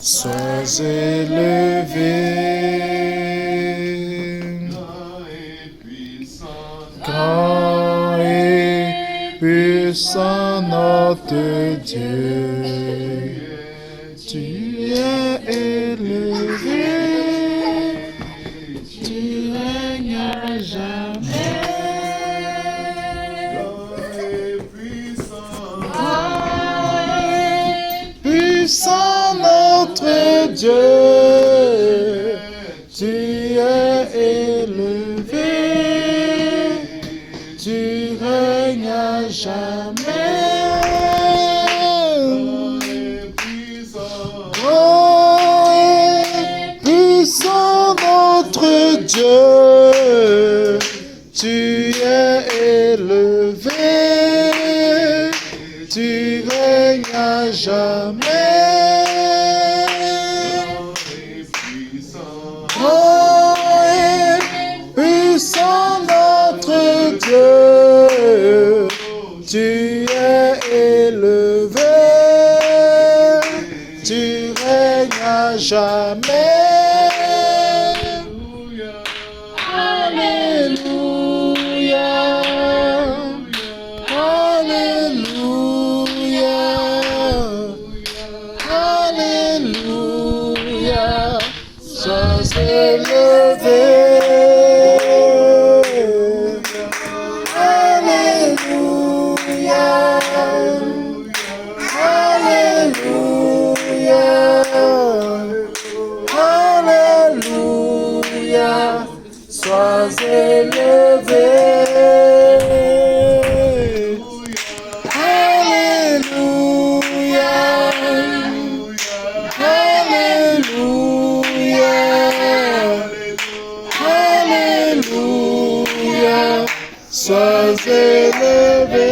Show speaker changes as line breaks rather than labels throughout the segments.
Sois élevé, grand et puissant notre Dieu, tu es élevé, tu règnes à jamais. Puissant notre Dieu, tu es élevé, tu règnes à jamais. Oh, puissant notre Dieu, tu es élevé, tu règnes à jamais. Puissant notre Dieu, tu es élevé, tu règnes à jamais. Alléluia, Alléluia, Alléluia, sois élevé. Sois élevé. Alléluia. Alléluia. Alléluia. Sois élevé. Alléluia.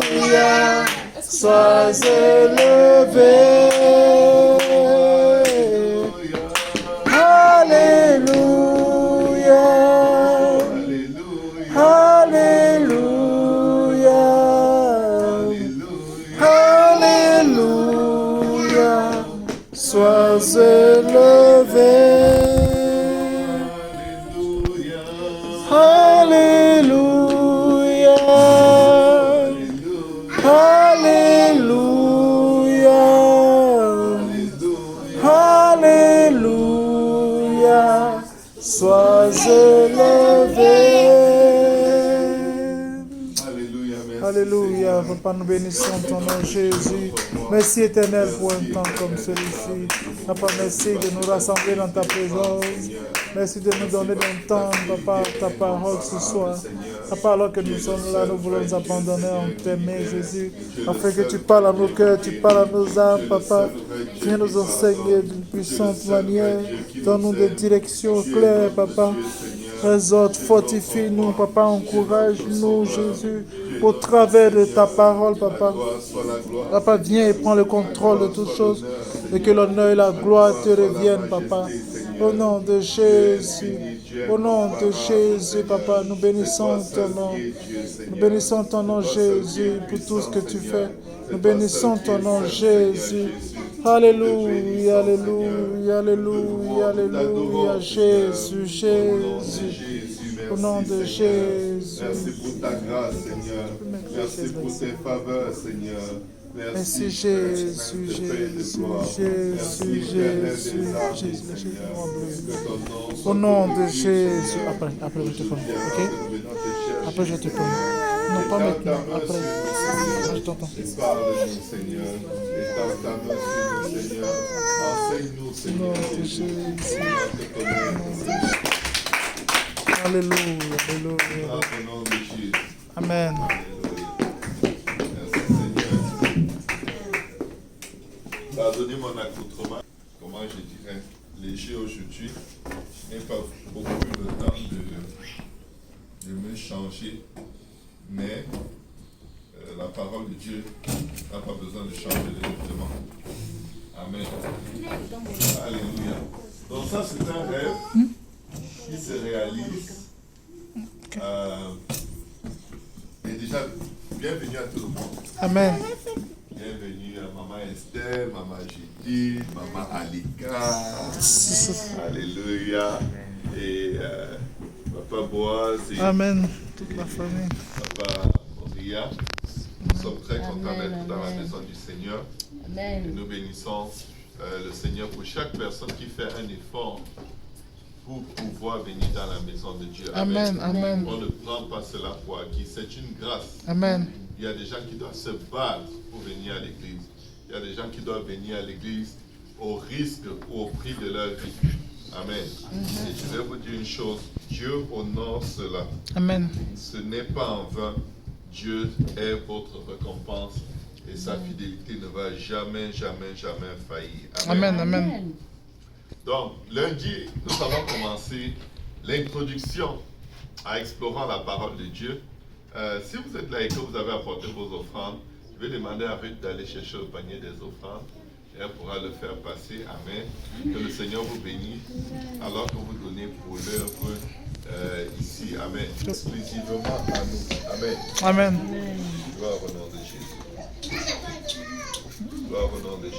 Alléluia, sois élevé. Alléluia, Alléluia, Alléluia, sois élevé. Alléluia, Alléluia, Alléluia, sois élevé. Alléluia, Papa, nous bénissons ton nom, Jésus. Merci éternel pour un temps comme celui-ci. Papa, merci de nous rassembler dans ta présence. Merci de nous donner un temps, Papa, ta parole ce soir. Papa, alors que nous sommes là, nous voulons nous abandonner en tes mains, Jésus, afin que tu parles à nos cœurs, tu parles à nos âmes, Papa. Viens nous enseigner d'une puissante manière. Donne-nous des directions claires, Papa. Exhorte, fortifie-nous, Papa, encourage-nous, Jésus, au travers de ta parole, Papa. Papa, viens et prends le contrôle de toutes choses et que l'honneur et la gloire te reviennent, Papa. Au nom de Jésus, au nom de Jésus, Papa, nous bénissons ton nom. Nous bénissons ton nom, Jésus, pour tout ce que tu fais. Nous bénissons ton nom, Jésus. Alléluia, Alléluia, Alléluia, Alléluia, Jésus, Jésus. Au nom de Jésus.
Merci pour ta grâce, Seigneur. Merci pour tes faveurs, Seigneur.
Merci Jésus, Jésus, Jésus, Jésus, Jésus. Au nom de Jésus. Après je te promets, ok? Après je te promets. Non, pas maintenant, après. Je t'entends.
Parle-nous, Seigneur. Étends ta main sur nous, Seigneur. Enseigne-nous, Seigneur.
Au nom de Jésus. Alléluia, Alléluia.
Au nom de Jésus.
Amen.
Pardonnez mon accoutrement, comment je dirais, léger aujourd'hui. Je n'ai pas beaucoup eu le temps de me changer, mais la parole de Dieu n'a pas besoin de changer directement. Amen. Alléluia. Donc ça, c'est un rêve qui se réalise. Et déjà, bienvenue à tout le monde.
Amen.
Bienvenue à Maman Esther, Maman Judith, Maman Alika. Alléluia. Et Papa Boaz. Et,
Amen. Toute la famille.
Papa Moria. Nous sommes très contents d'être dans la maison du Seigneur.
Amen.
Et nous bénissons le Seigneur pour chaque personne qui fait un effort pour pouvoir venir dans la maison de Dieu.
Amen. Amen.
On ne prend pas cela pour acquis. C'est une grâce.
Amen.
Il y a des gens qui doivent se battre pour venir à l'église. Il y a des gens qui doivent venir à l'église au risque ou au prix de leur vie. Amen. Et je vais vous dire une chose. Dieu honore cela.
Amen.
Ce n'est pas en vain. Dieu est votre récompense et sa fidélité ne va jamais, jamais, jamais faillir.
Amen. Amen.
Donc, lundi, nous allons commencer l'introduction à explorant la parole de Dieu. Si vous êtes là et que vous avez apporté vos offrandes, je vais demander à Ruth d'aller chercher le panier des offrandes et elle pourra le faire passer. Amen. Que le Seigneur vous bénisse alors que vous donnez pour l'œuvre ici. Amen. Exclusivement à nous. Amen.
Amen.
Gloire au nom de Jésus. Gloire au nom de Jésus.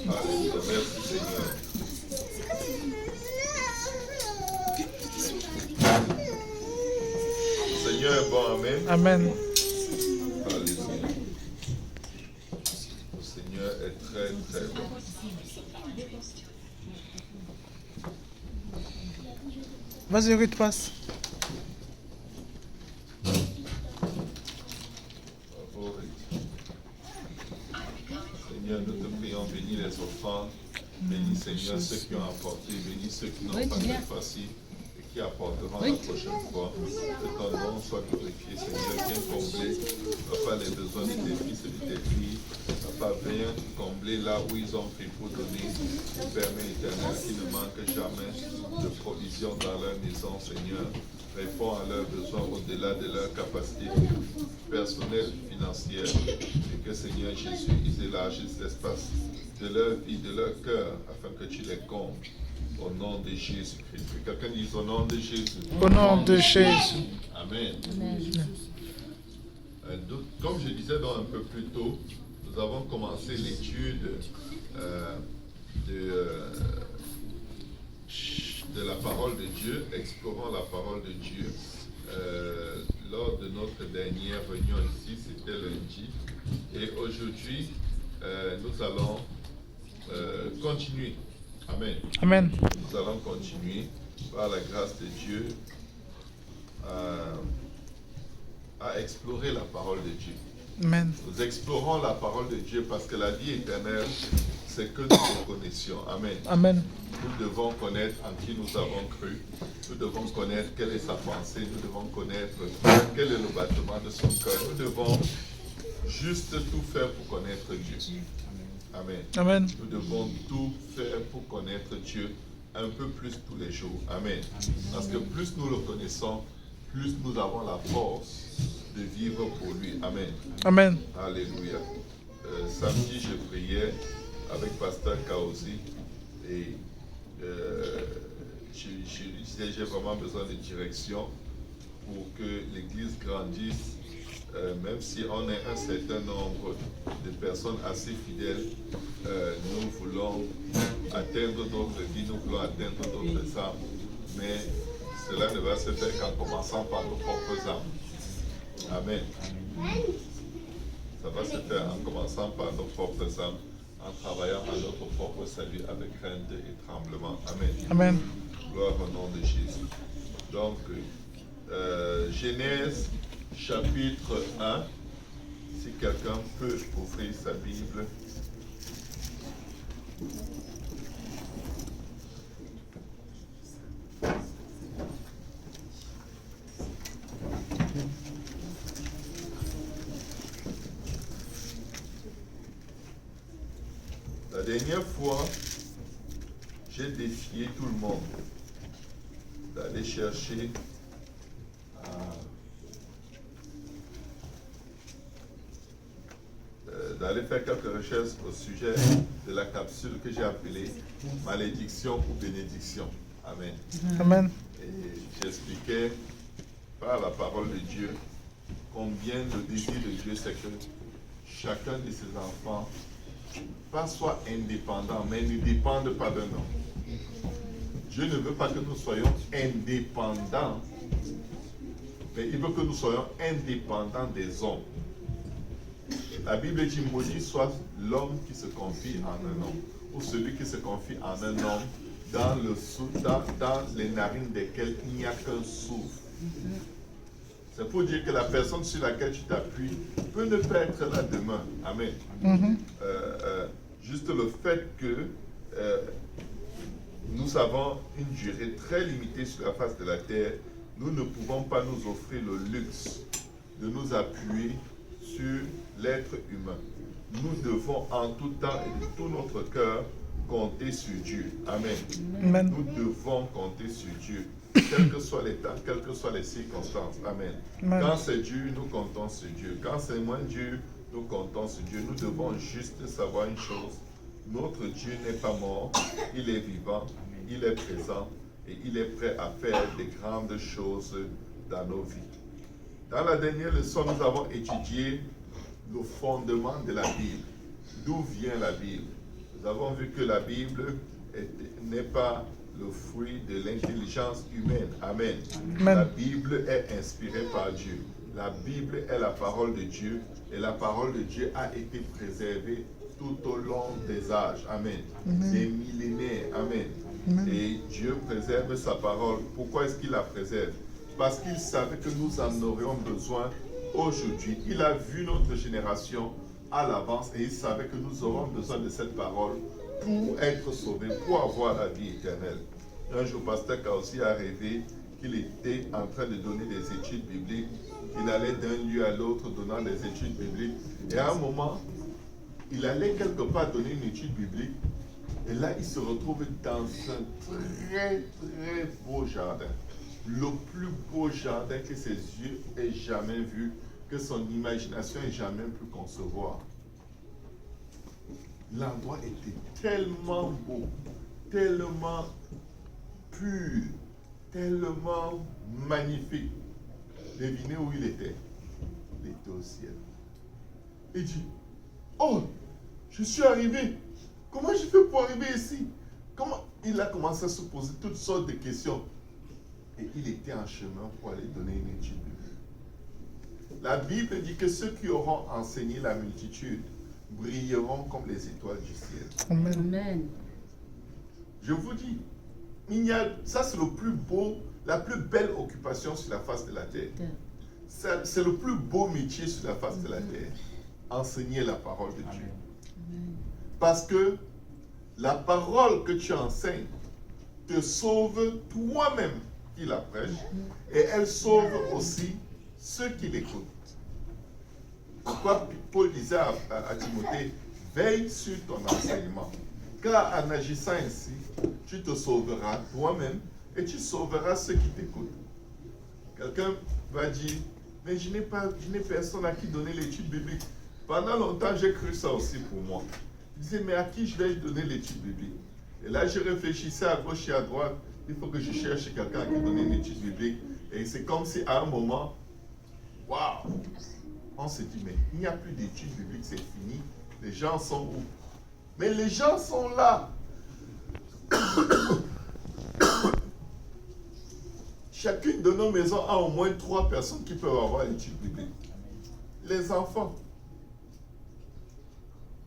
Alléluia. Merci Seigneur. Le Seigneur est bon. Amen.
Amen.
Alléluia. Le Seigneur est très très bon.
Vas-y, Ruth, passe.
Bravo, Ruth. Seigneur, nous te prions, bénis les offrandes. Bénis, Seigneur, ceux qui ont apporté. Bénis ceux qui n'ont pas cette fois-ci et qui apporteront la prochaine fois. Que ton nom soit glorifié, Seigneur. Viens combler, Papa, les besoins de tes fils et de tes filles. Papa, viens combler là où ils ont pris pour donner. Permets, Éternel, qu'il ne manque jamais de provision dans leur maison, Seigneur. Réponds à leurs besoins au-delà de leur capacité personnelle, financière. Et que, Seigneur Jésus, ils élargissent l'espace de leur vie, de leur cœur, afin que tu les combles. Au nom de Jésus-Christ. Que quelqu'un dise au nom de Jésus.
Au nom de Jésus.
Amen. Comme je disais donc un peu plus tôt, nous avons commencé l'étude de la parole de Dieu, explorant la parole de Dieu. Lors de notre dernière réunion ici, c'était lundi. Et aujourd'hui, nous allons continuer. Amen.
Amen.
Nous allons continuer par la grâce de Dieu à explorer la parole de Dieu.
Amen.
Nous explorons la parole de Dieu parce que la vie éternelle, c'est que nous le connaissions. Amen.
Amen.
Nous devons connaître en qui nous avons cru. Nous devons connaître quelle est sa pensée. Nous devons connaître quel est le battement de son cœur. Nous devons juste tout faire pour connaître Dieu. Amen.
Amen.
Nous devons tout faire pour connaître Dieu un peu plus tous les jours. Amen. Parce que plus nous le connaissons, plus nous avons la force de vivre pour lui. Amen.
Amen.
Alléluia. Samedi, je priais avec Pasteur Kaosi et j'ai vraiment besoin de direction pour que l'Église grandisse. Même si on est un certain nombre de personnes assez fidèles, nous voulons atteindre d'autres vies, nous voulons atteindre d'autres âmes, mais cela ne va se faire qu'en commençant par nos propres âmes. Amen. Ça va se faire en commençant par nos propres âmes, en travaillant à notre propre salut avec crainte et tremblement. Amen.
Amen.
Gloire au nom de Jésus. Donc, Genèse chapitre 1, si quelqu'un peut ouvrir sa Bible. La dernière fois, j'ai défié tout le monde d'aller chercher d'aller faire quelques recherches au sujet de la capsule que j'ai appelée malédiction ou bénédiction. Amen.
Amen.
Et j'expliquais par la parole de Dieu combien le désir de Dieu c'est que chacun de ses enfants pas soit indépendant, mais ne dépende pas d'un homme. Dieu ne veut pas que nous soyons indépendants, mais il veut que nous soyons indépendants des hommes. La Bible dit, maudit soit l'homme qui se confie en un homme, ou celui qui se confie en un homme dans les narines desquelles il n'y a qu'un souffle. C'est pour dire que la personne sur laquelle tu t'appuies peut ne pas être là demain. Amen. Juste le fait que nous avons une durée très limitée sur la face de la terre, nous ne pouvons pas nous offrir le luxe de nous appuyer sur l'être humain. Nous devons en tout temps et de tout notre cœur compter sur Dieu. Amen.
Amen.
Nous devons compter sur Dieu, quels que soient les temps, quelles que soient les circonstances. Amen.
Amen.
Quand c'est dur, nous comptons sur Dieu. Quand c'est moins dur, nous comptons sur Dieu. Nous devons juste savoir une chose. Notre Dieu n'est pas mort, il est vivant, il est présent et il est prêt à faire des grandes choses dans nos vies. Dans la dernière leçon, nous avons étudié le fondement de la Bible. D'où vient la Bible? Nous avons vu que la Bible n'est pas le fruit de l'intelligence humaine. Amen.
Amen.
La Bible est inspirée par Dieu. La Bible est la parole de Dieu et la parole de Dieu a été préservée tout au long des âges. Amen. Des millénaires. Amen. Et Dieu préserve sa parole. Pourquoi est-ce qu'il la préserve? Parce qu'il savait que nous en aurions besoin aujourd'hui. Il a vu notre génération à l'avance et il savait que nous aurons besoin de cette parole pour être sauvés, pour avoir la vie éternelle. Un jour, Pasteur Kaossi a rêvé qu'il était en train de donner des études bibliques. Il allait d'un lieu à l'autre donnant des études bibliques. Et à un moment, il allait quelque part donner une étude biblique. Et là, il se retrouve dans un très, très beau jardin. Le plus beau jardin que ses yeux aient jamais vu, que son imagination ait jamais pu concevoir. L'endroit était tellement beau, tellement pur, tellement magnifique. Devinez où il était? Il était au ciel. Il dit, oh, je suis arrivé. Comment je fais pour arriver ici? Comment? Il a commencé à se poser toutes sortes de questions. Et il était en chemin pour aller donner une étude biblique. La Bible dit que ceux qui auront enseigné la multitude brilleront comme les étoiles du ciel.
Amen.
Amen.
Je vous dis, ça c'est le plus beau, la plus belle occupation sur la face de la terre. C'est le plus beau métier sur la face de la terre. Enseigner la parole de Dieu. Parce que la parole que tu enseignes te sauve toi-même qui la prêche et elle sauve aussi ceux qui l'écoutent. Pourquoi Paul disait à Timothée, veille sur ton enseignement. Car en agissant ainsi, tu te sauveras toi-même et tu sauveras ceux qui t'écoutent. Quelqu'un va dire, mais je n'ai personne à qui donner l'étude biblique. Pendant longtemps, j'ai cru ça aussi pour moi. Je disais, mais à qui je vais donner l'étude biblique? Et là, je réfléchissais à gauche et à droite. Il faut que je cherche quelqu'un à qui donner une étude biblique. Et c'est comme si à un moment, waouh, on se dit, mais il n'y a plus d'études bibliques, c'est fini. Les gens sont où? Mais les gens sont là. Chacune de nos maisons a au moins 3 personnes qui peuvent avoir l'étude biblique. Les enfants.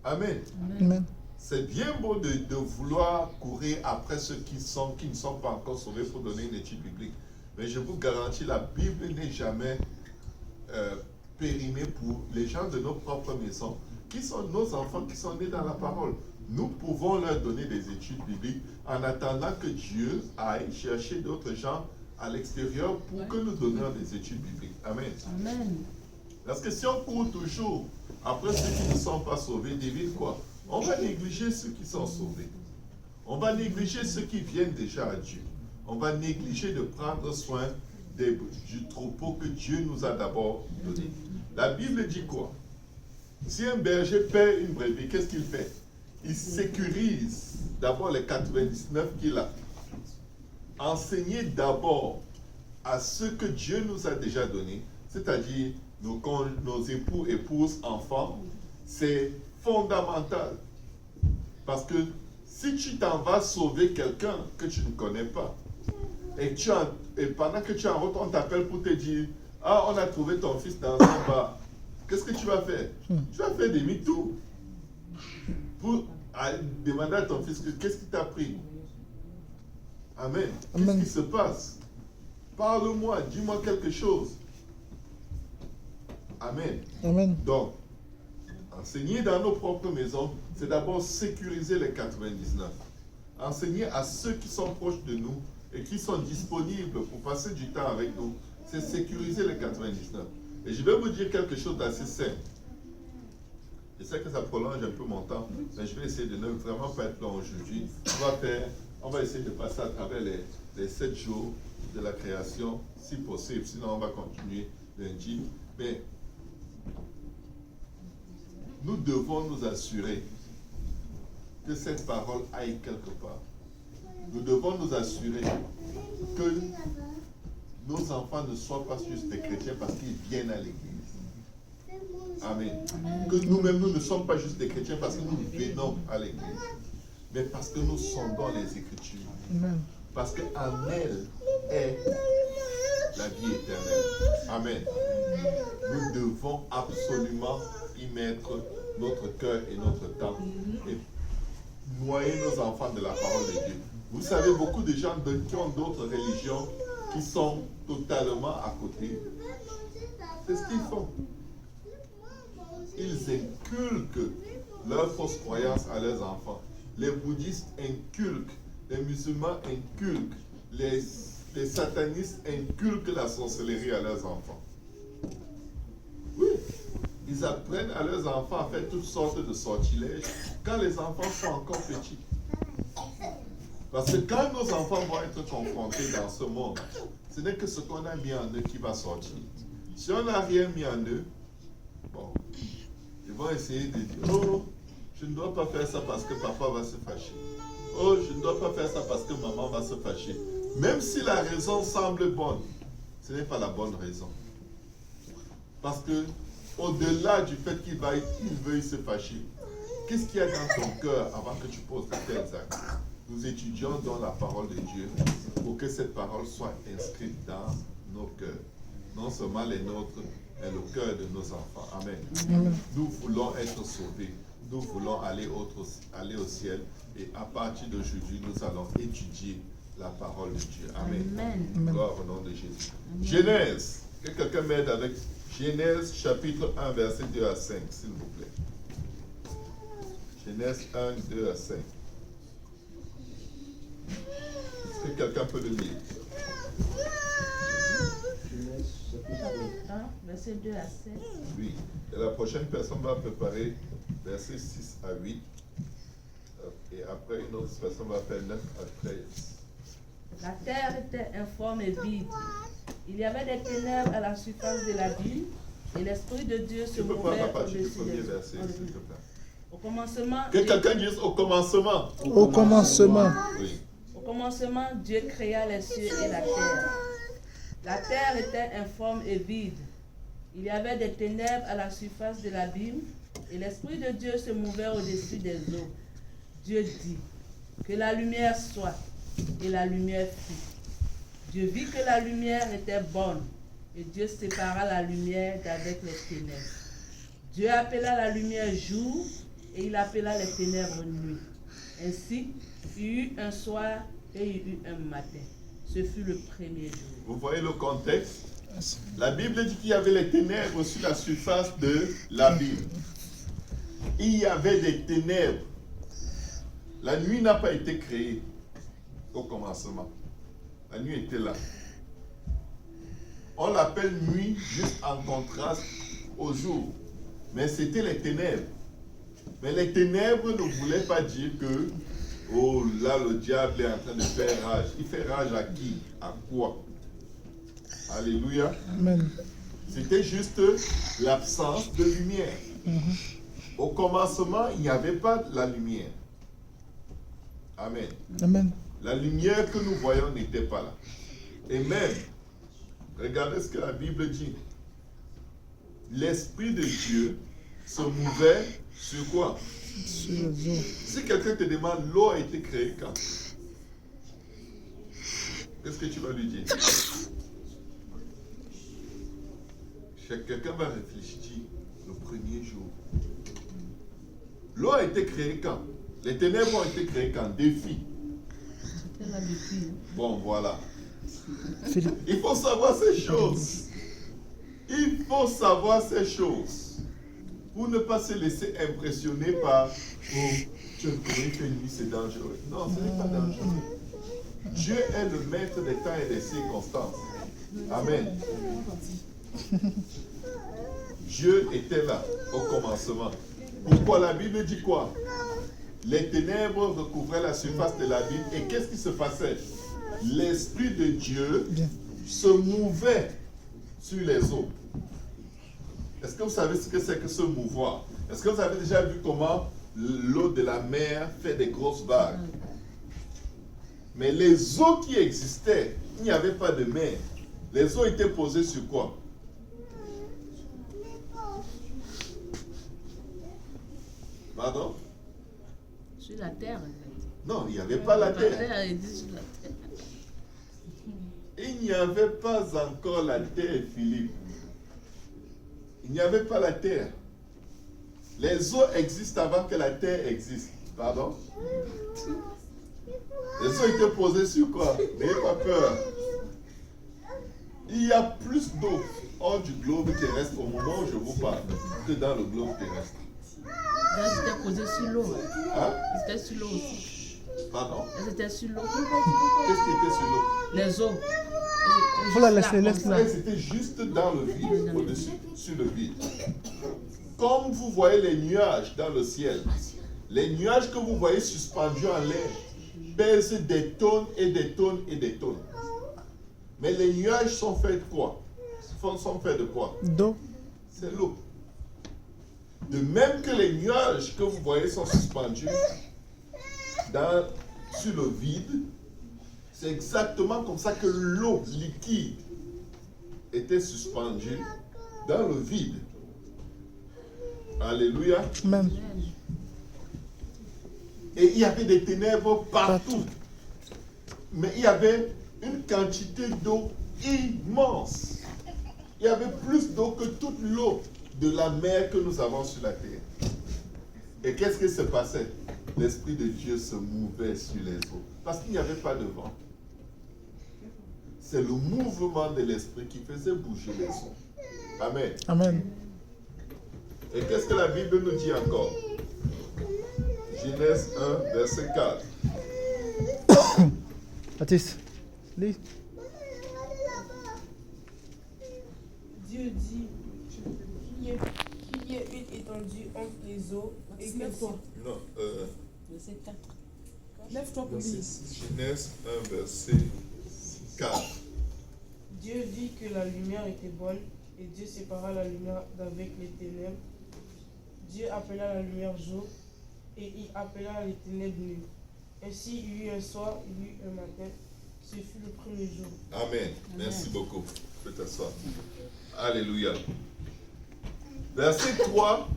Amen.
Amen.
C'est bien beau de vouloir courir après ceux qui ne sont pas encore sauvés pour donner une étude biblique. Mais je vous garantis, la Bible n'est jamais périmée pour les gens de nos propres maisons, qui sont nos enfants qui sont nés dans la parole. Nous pouvons leur donner des études bibliques en attendant que Dieu aille chercher d'autres gens à l'extérieur pour que nous donnions des études bibliques. Amen.
Amen.
Parce que si on court toujours après ceux qui ne sont pas sauvés, devine quoi? On va négliger ceux qui sont sauvés. On va négliger ceux qui viennent déjà à Dieu. On va négliger de prendre soin du troupeau que Dieu nous a d'abord donné. La Bible dit quoi? Si un berger perd une brebis, qu'est-ce qu'il fait? Il sécurise d'abord les 99 qu'il a. Enseigner d'abord à ce que Dieu nous a déjà donné, c'est-à-dire nos époux, épouses, enfants, c'est fondamental. Parce que si tu t'en vas sauver quelqu'un que tu ne connais pas, et pendant que tu es en route, on t'appelle pour te dire, ah, on a trouvé ton fils dans un bar. Qu'est-ce que tu vas faire? Tu vas faire demi-tour pour demander à ton fils, qu'est-ce qui t'a pris? Amen. Qu'est-ce qui se passe? Parle-moi, dis-moi quelque chose. Amen.
Amen.
Donc, enseigner dans nos propres maisons, c'est d'abord sécuriser les 99. Enseigner à ceux qui sont proches de nous et qui sont disponibles pour passer du temps avec nous, c'est sécuriser les 99. Et je vais vous dire quelque chose d'assez simple. Je sais que ça prolonge un peu mon temps, mais je vais essayer de ne vraiment pas être long aujourd'hui. On va essayer de passer à travers les 7 jours de la création, si possible. Sinon, on va continuer lundi. Mais nous devons nous assurer que cette parole aille quelque part. Nous devons nous assurer que nos enfants ne soient pas juste des chrétiens parce qu'ils viennent à l'église. Amen. Que nous-mêmes, nous ne sommes pas juste des chrétiens parce que nous venons à l'église, mais parce que nous sondons les Écritures.
Amen.
Parce qu'en elle est la vie éternelle. Amen. Nous devons absolument y mettre notre cœur et notre temps et noyer nos enfants de la parole de Dieu. Vous savez, beaucoup de gens qui ont d'autres religions qui sont totalement à côté. C'est ce qu'ils font. Ils inculquent leurs fausses croyances à leurs enfants. Les bouddhistes inculquent, les musulmans inculquent, les satanistes inculquent la sorcellerie à leurs enfants. Oui, ils apprennent à leurs enfants à faire toutes sortes de sortilèges quand les enfants sont encore petits. Parce que quand nos enfants vont être confrontés dans ce monde, ce n'est que ce qu'on a mis en eux qui va sortir. Si on n'a rien mis en eux, bon, ils vont essayer de dire, oh, je ne dois pas faire ça parce que papa va se fâcher. Oh, je ne dois pas faire ça parce que maman va se fâcher. Même si la raison semble bonne, ce n'est pas la bonne raison. Parce que, au-delà du fait qu'il veuille se fâcher, qu'est-ce qu'il y a dans ton cœur avant que tu poses de tels actes? Nous étudions dans la parole de Dieu pour que cette parole soit inscrite dans nos cœurs. Non seulement les nôtres, mais le cœur de nos enfants. Amen. Amen. Nous voulons être sauvés. Nous voulons aller au ciel. Et à partir d'aujourd'hui, nous allons étudier la parole de Dieu. Amen. Amen. Gloire au nom de Jésus. Amen. Genèse. Que quelqu'un m'aide avec Genèse chapitre 1, verset 2 à 5, s'il vous plaît. Genèse 1, 2 à 5. Est-ce que quelqu'un peut le lire?
Genèse chapitre 1, verset 2 à 7.
Oui. Et la prochaine personne va préparer verset 6 à 8. Et après, une autre personne va faire 9 à 13.
La terre était informe et vide. Il y avait des ténèbres à la surface de l'abîme, et l'Esprit de Dieu se mouvait au-dessus des eaux. Au commencement,
que quelqu'un dise au commencement.
Au commencement.
Oui.
Au commencement, Dieu créa les cieux et la terre. La terre était informe et vide. Il y avait des ténèbres à la surface de l'abîme, et l'Esprit de Dieu se mouvait au-dessus des eaux. Dieu dit, que la lumière soit, et la lumière fut. Dieu vit que la lumière était bonne, et Dieu sépara la lumière d'avec les ténèbres. Dieu appela la lumière jour, et il appela les ténèbres nuit. Ainsi, il y eut un soir et il y eut un matin. Ce fut le premier jour.
Vous voyez le contexte? La Bible dit qu'il y avait les ténèbres sur la surface de l'abîme. Il y avait des ténèbres. La nuit n'a pas été créée au commencement. La nuit était là. On l'appelle nuit juste en contraste au jour. Mais c'était les ténèbres. Mais les ténèbres ne voulaient pas dire que, oh là, le diable est en train de faire rage. Il fait rage à qui? À quoi? Alléluia.
Amen.
C'était juste l'absence de lumière. Au commencement, il n'y avait pas la lumière. Amen.
Amen.
La lumière que nous voyons n'était pas là. Et même, regardez ce que la Bible dit. L'Esprit de Dieu se mouvait sur quoi?
Sur les eaux.
Si quelqu'un te demande, l'eau a été créée quand? Qu'est-ce que tu vas lui dire? Quelqu'un va réfléchir le premier jour. L'eau a été créée quand? Les ténèbres ont été créées quand? Défi.
C'était là depuis.
Bon, voilà.
Philippe.
Il faut savoir ces choses. Il faut savoir ces choses. Pour ne pas se laisser impressionner par oh, tu as trouvé que nuit c'est dangereux. Non, ce n'est pas dangereux. Dieu est le maître des temps et des circonstances. Amen. Dieu était là au commencement. Pourquoi la Bible dit quoi? Les ténèbres recouvraient la surface de l'abîme. Et qu'est-ce qui se passait? L'Esprit de Dieu se mouvait sur les eaux. Est-ce que vous savez ce que c'est que se mouvoir? Est-ce que vous avez déjà vu comment l'eau de la mer fait des grosses vagues? Mais les eaux qui existaient, il n'y avait pas de mer. Les eaux étaient posées sur quoi? Pardon?
Sur la terre.
Non, il n'y avait pas la terre.
Il dit sur la terre.
Il n'y avait pas encore la terre, Philippe. Il n'y avait pas la terre. Les eaux existent avant que la terre existe. Pardon? Les eaux étaient posées sur quoi? N'ayez pas peur. Il y a plus d'eau hors du globe terrestre au moment où je vous parle que dans le globe terrestre.
Là, c'était posé sur l'eau.
Hein?
C'était sur l'eau aussi.
Pardon?
Elles étaient sur l'eau.
Qu'est-ce qui était sur l'eau?
Les eaux.
Faut la laisser, laisse-la.
Elles étaient juste dans le vide, au-dessus, sur le vide. Comme vous voyez les nuages dans le ciel, les nuages que vous voyez suspendus en l'air pèsent des tonnes et des tonnes et des tonnes. Mais les nuages sont faits de quoi? Sont faits de quoi?
D'eau.
C'est l'eau. De même que les nuages que vous voyez sont suspendus sur le vide, c'est exactement comme ça que l'eau liquide était suspendue dans le vide. Alléluia.
Amen.
Et il y avait des ténèbres partout. Mais il y avait une quantité d'eau immense. Il y avait plus d'eau que toute l'eau de la mer que nous avons sur la terre. Et qu'est-ce qui se passait? L'Esprit de Dieu se mouvait sur les eaux. Parce qu'il n'y avait pas de vent. C'est le mouvement de l'Esprit qui faisait bouger les eaux. Amen.
Amen.
Et qu'est-ce que la Bible nous dit encore? Genèse 1, verset 4.
Baptiste, lis.
Dieu dit qu'il y ait une étendue entre les eaux et que
Non,
Verset 4.
lève-toi pour lire.
Genèse 1, verset 4.
Dieu vit que la lumière était bonne et Dieu sépara la lumière d'avec les ténèbres. Dieu appela la lumière jour et il appela les ténèbres nuit. Ainsi il y eut un soir, il y eut un matin. Ce fut le premier jour.
Amen. Merci beaucoup. Tu peux t'asseoir. Alléluia. Verset 3.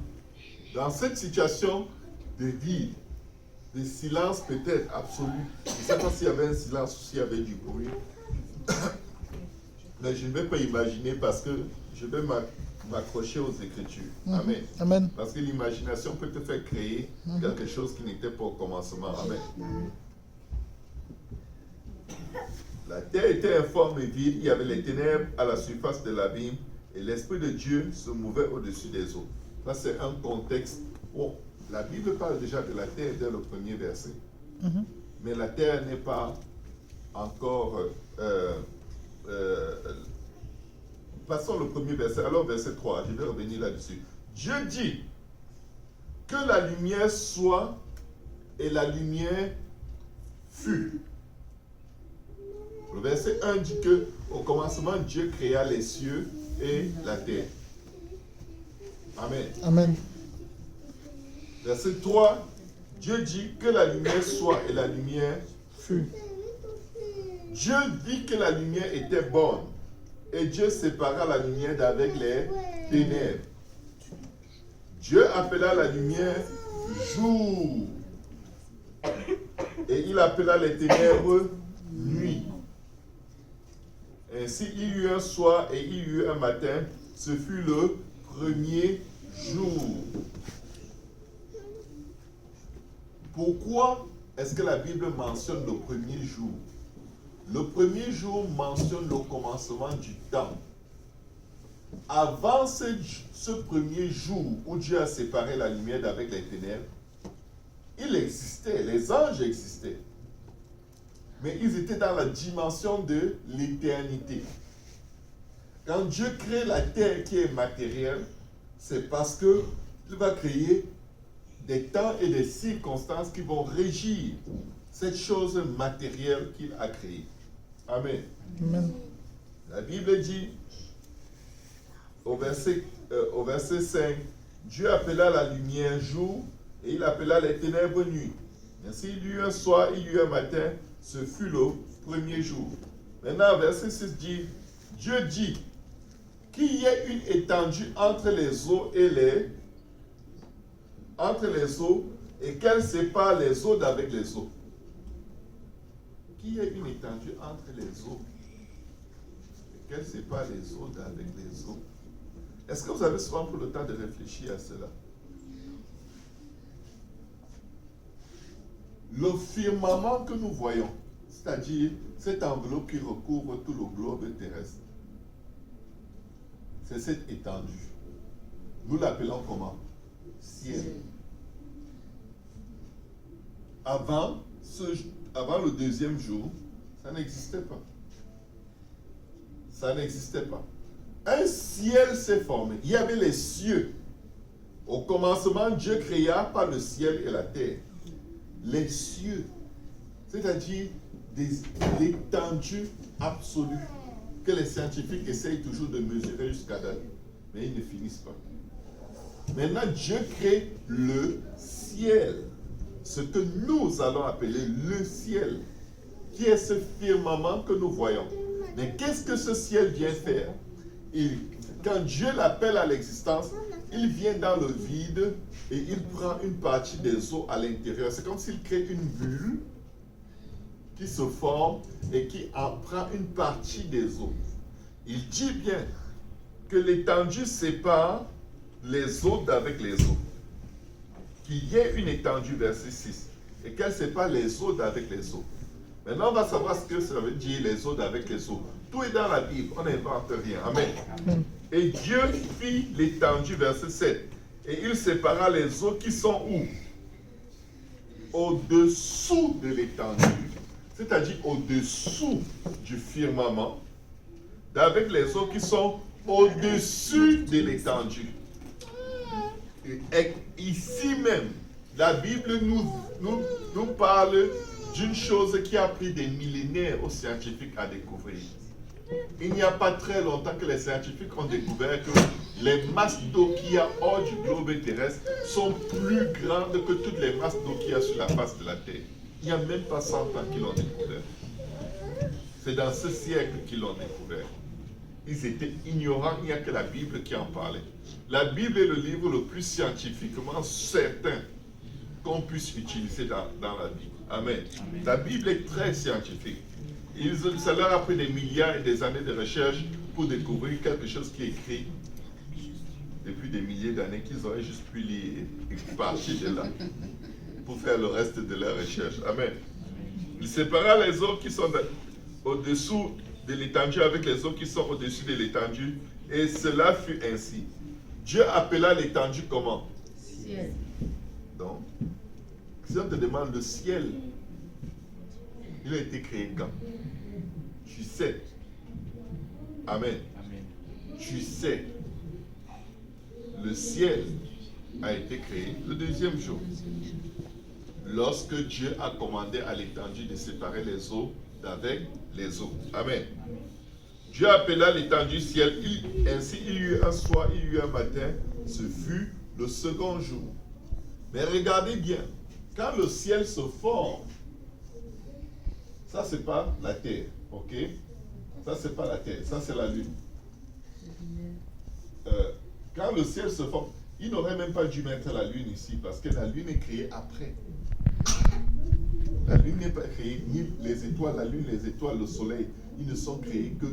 Dans cette situation de vide, de silence peut-être absolu, je ne sais pas s'il y avait un silence ou s'il y avait du bruit, mais je ne vais pas imaginer parce que je vais m'accrocher aux Écritures. Amen.
Amen.
Parce que l'imagination peut te faire créer quelque chose qui n'était pas au commencement. Amen. La terre était informe et vide, il y avait les ténèbres à la surface de l'abîme et l'Esprit de Dieu se mouvait au-dessus des eaux. Ça, c'est un contexte. Bon, la Bible parle déjà de la terre dès le premier verset. Mais la terre n'est pas encore... passons le premier verset. Alors, verset 3, je vais revenir là-dessus. Dieu dit que la lumière soit et la lumière fut. Le verset 1 dit que au commencement, Dieu créa les cieux et la terre. Amen.
Amen.
Verset 3, Dieu dit que la lumière soit et la lumière
Fut.
Dieu vit que la lumière était bonne et Dieu sépara la lumière d'avec les ténèbres. Dieu appela la lumière jour et il appela les ténèbres nuit. Ainsi il y eut un soir et il y eut un matin, ce fut le premier jour. Pourquoi est-ce que la Bible mentionne le premier jour? Le premier jour mentionne le commencement du temps. Avant ce premier jour où Dieu a séparé la lumière d'avec les ténèbres, il existait, les anges existaient. Mais ils étaient dans la dimension de l'éternité. Quand Dieu crée la terre qui est matérielle, c'est parce qu'il va créer des temps et des circonstances qui vont régir cette chose matérielle qu'il a créée. Amen.
Amen.
La Bible dit au verset 5, Dieu appela la lumière jour et il appela les ténèbres nuit. Ainsi il y eut un soir, il y eut un matin, ce fut le premier jour. Maintenant, verset 6 dit, Dieu dit qu'il y ait une étendue entre les eaux et qu'elle sépare les eaux d'avec les eaux. Qu'il y ait une étendue entre les eaux et qu'elle sépare les eaux d'avec les eaux. Est-ce que vous avez souvent pris le temps de réfléchir à cela? Le firmament que nous voyons, c'est-à-dire cette enveloppe qui recouvre tout le globe terrestre, c'est cette étendue. Nous l'appelons comment? Ciel. Avant le deuxième jour, ça n'existait pas. Ça n'existait pas. Un ciel s'est formé. Il y avait les cieux. Au commencement, Dieu créa pas le ciel et la terre. Les cieux, c'est-à-dire l'étendue absolue que les scientifiques essayent toujours de mesurer jusqu'à date, mais ils ne finissent pas. Maintenant, Dieu crée le ciel, ce que nous allons appeler le ciel, qui est ce firmament que nous voyons. Mais qu'est-ce que ce ciel vient faire? Quand Dieu l'appelle à l'existence, il vient dans le vide et il prend une partie des eaux à l'intérieur. C'est comme s'il crée une bulle qui se forme et qui en prend une partie des eaux. Il dit bien que l'étendue sépare les eaux d'avec les eaux. Qu'il y ait une étendue, verset 6, et qu'elle sépare les eaux d'avec les eaux. Maintenant, on va savoir ce que ça veut dire, les eaux d'avec les eaux. Tout est dans la Bible, on n'invente rien. Amen. Et Dieu fit l'étendue, verset 7, et il sépara les eaux qui sont où? Au-dessous de l'étendue, c'est-à-dire au-dessous du firmament, d'avec les eaux qui sont au-dessus de l'étendue. Et ici même, la Bible nous parle d'une chose qui a pris des millénaires aux scientifiques à découvrir. Il n'y a pas très longtemps que les scientifiques ont découvert que les masses d'eau qu'il y a hors du globe terrestre sont plus grandes que toutes les masses d'eau qu'il y a sur la face de la Terre. Il n'y a même pas 100 ans qu'ils l'ont découvert. C'est dans ce siècle qu'ils l'ont découvert. Ils étaient ignorants, il n'y a que la Bible qui en parlait. La Bible est le livre le plus scientifiquement certain qu'on puisse utiliser dans la Bible. Amen. Amen. La Bible est très scientifique. Ça leur a pris des milliards et des années de recherche pour découvrir quelque chose qui est écrit depuis des milliers d'années qu'ils auraient juste pu lire et partir de là pour faire le reste de leur recherche. Amen. Il sépara les eaux qui sont au-dessous de l'étendue avec les eaux qui sont au-dessus de l'étendue, et cela fut ainsi. Dieu appela l'étendue comment? Ciel. Donc, si on te demande le ciel, il a été créé quand? Tu sais. Amen. Amen. Tu sais. Le ciel a été créé le deuxième jour. Lorsque Dieu a commandé à l'étendue de séparer les eaux d'avec les eaux. Amen. Dieu appela l'étendue ciel. Ainsi il y eut un soir, il y eut un matin. Ce fut le second jour. Mais regardez bien, quand le ciel se forme, ça c'est pas la terre, ok? Ça c'est pas la terre, ça c'est la lune. Quand le ciel se forme, il n'aurait même pas dû mettre la lune ici, parce que la lune est créée après. La lune n'est pas créée, ni les étoiles, la lune, les étoiles, le soleil, ils ne sont créés que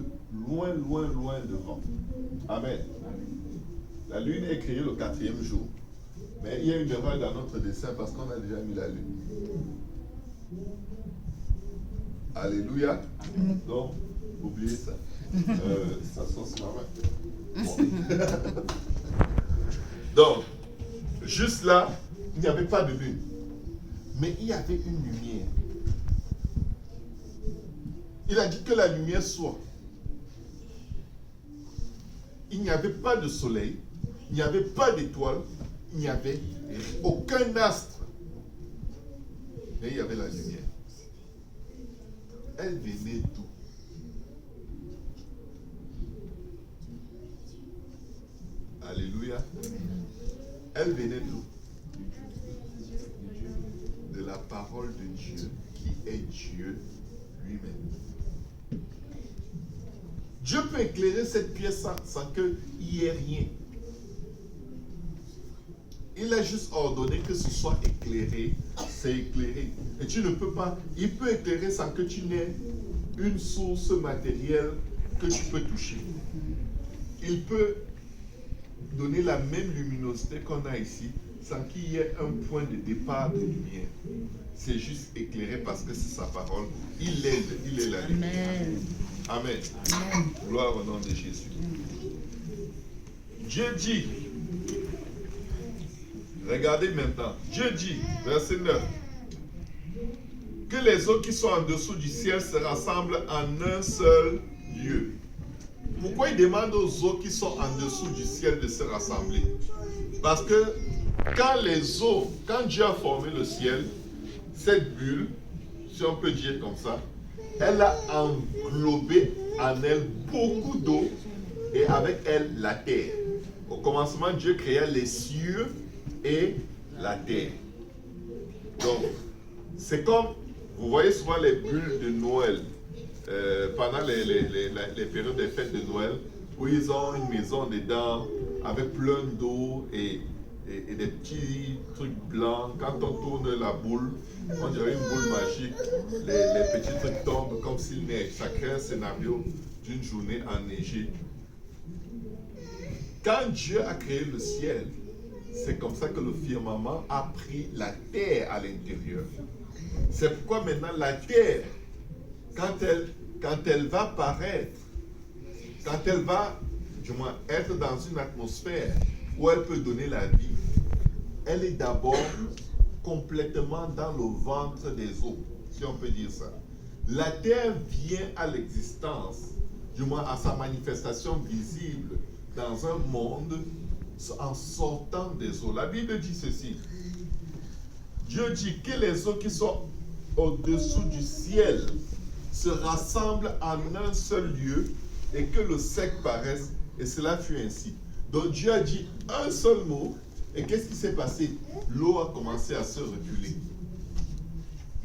loin, loin, loin devant. Amen. La lune est créée le 4e jour. Mais il y a une erreur dans notre dessin parce qu'on a déjà mis la lune. Alléluia. Donc, oubliez ça. Ça sent sur ma main. Bon. Donc, juste là, il n'y avait pas de lune. Mais il y avait une lumière. Il a dit que la lumière soit. Il n'y avait pas de soleil, il n'y avait pas d'étoiles, il n'y avait aucun astre. Mais il y avait la lumière. Elle venait d'où? Alléluia. Elle venait d'où? De la parole de Dieu, qui est Dieu lui-même. Dieu peut éclairer cette pièce sans qu'il y ait rien. Il a juste ordonné que ce soit éclairé, c'est éclairé. Et tu ne peux pas, il peut éclairer sans que tu n'aies une source matérielle que tu peux toucher. Il peut donner la même luminosité qu'on a ici, sans qu'il y ait un point de départ de lumière. C'est juste éclairé parce que c'est sa parole. Il est la lumière. Amen. Amen. Gloire au nom de Jésus. Dieu dit, regardez maintenant, Dieu dit, verset 9, que les eaux qui sont en dessous du ciel se rassemblent en un seul lieu. Pourquoi il demande aux eaux qui sont en dessous du ciel de se rassembler? Parce que quand Dieu a formé le ciel, cette bulle, si on peut dire comme ça, elle a englobé en elle beaucoup d'eau et avec elle la terre. Au commencement, Dieu créa les cieux et la terre. Donc, c'est comme, vous voyez souvent les bulles de Noël, pendant les périodes des fêtes de Noël, où ils ont une maison dedans avec plein d'eau et des petits trucs blancs. Quand on tourne la boule, on dirait une boule magique. Les petits trucs tombent comme s'il neige. Ça crée un scénario d'une journée enneigée. Quand Dieu a créé le ciel, c'est comme ça que le firmament a pris la terre à l'intérieur. C'est pourquoi maintenant la terre, quand elle va paraître, quand elle va, du moins, être dans une atmosphère où elle peut donner la vie, elle est d'abord complètement dans le ventre des eaux, si on peut dire ça. La terre vient à l'existence, du moins à sa manifestation visible dans un monde en sortant des eaux. La Bible dit ceci. Dieu dit que les eaux qui sont au-dessous du ciel se rassemblent en un seul lieu et que le sec paraisse, et cela fut ainsi. Donc Dieu a dit un seul mot, et qu'est-ce qui s'est passé? L'eau a commencé à se reculer.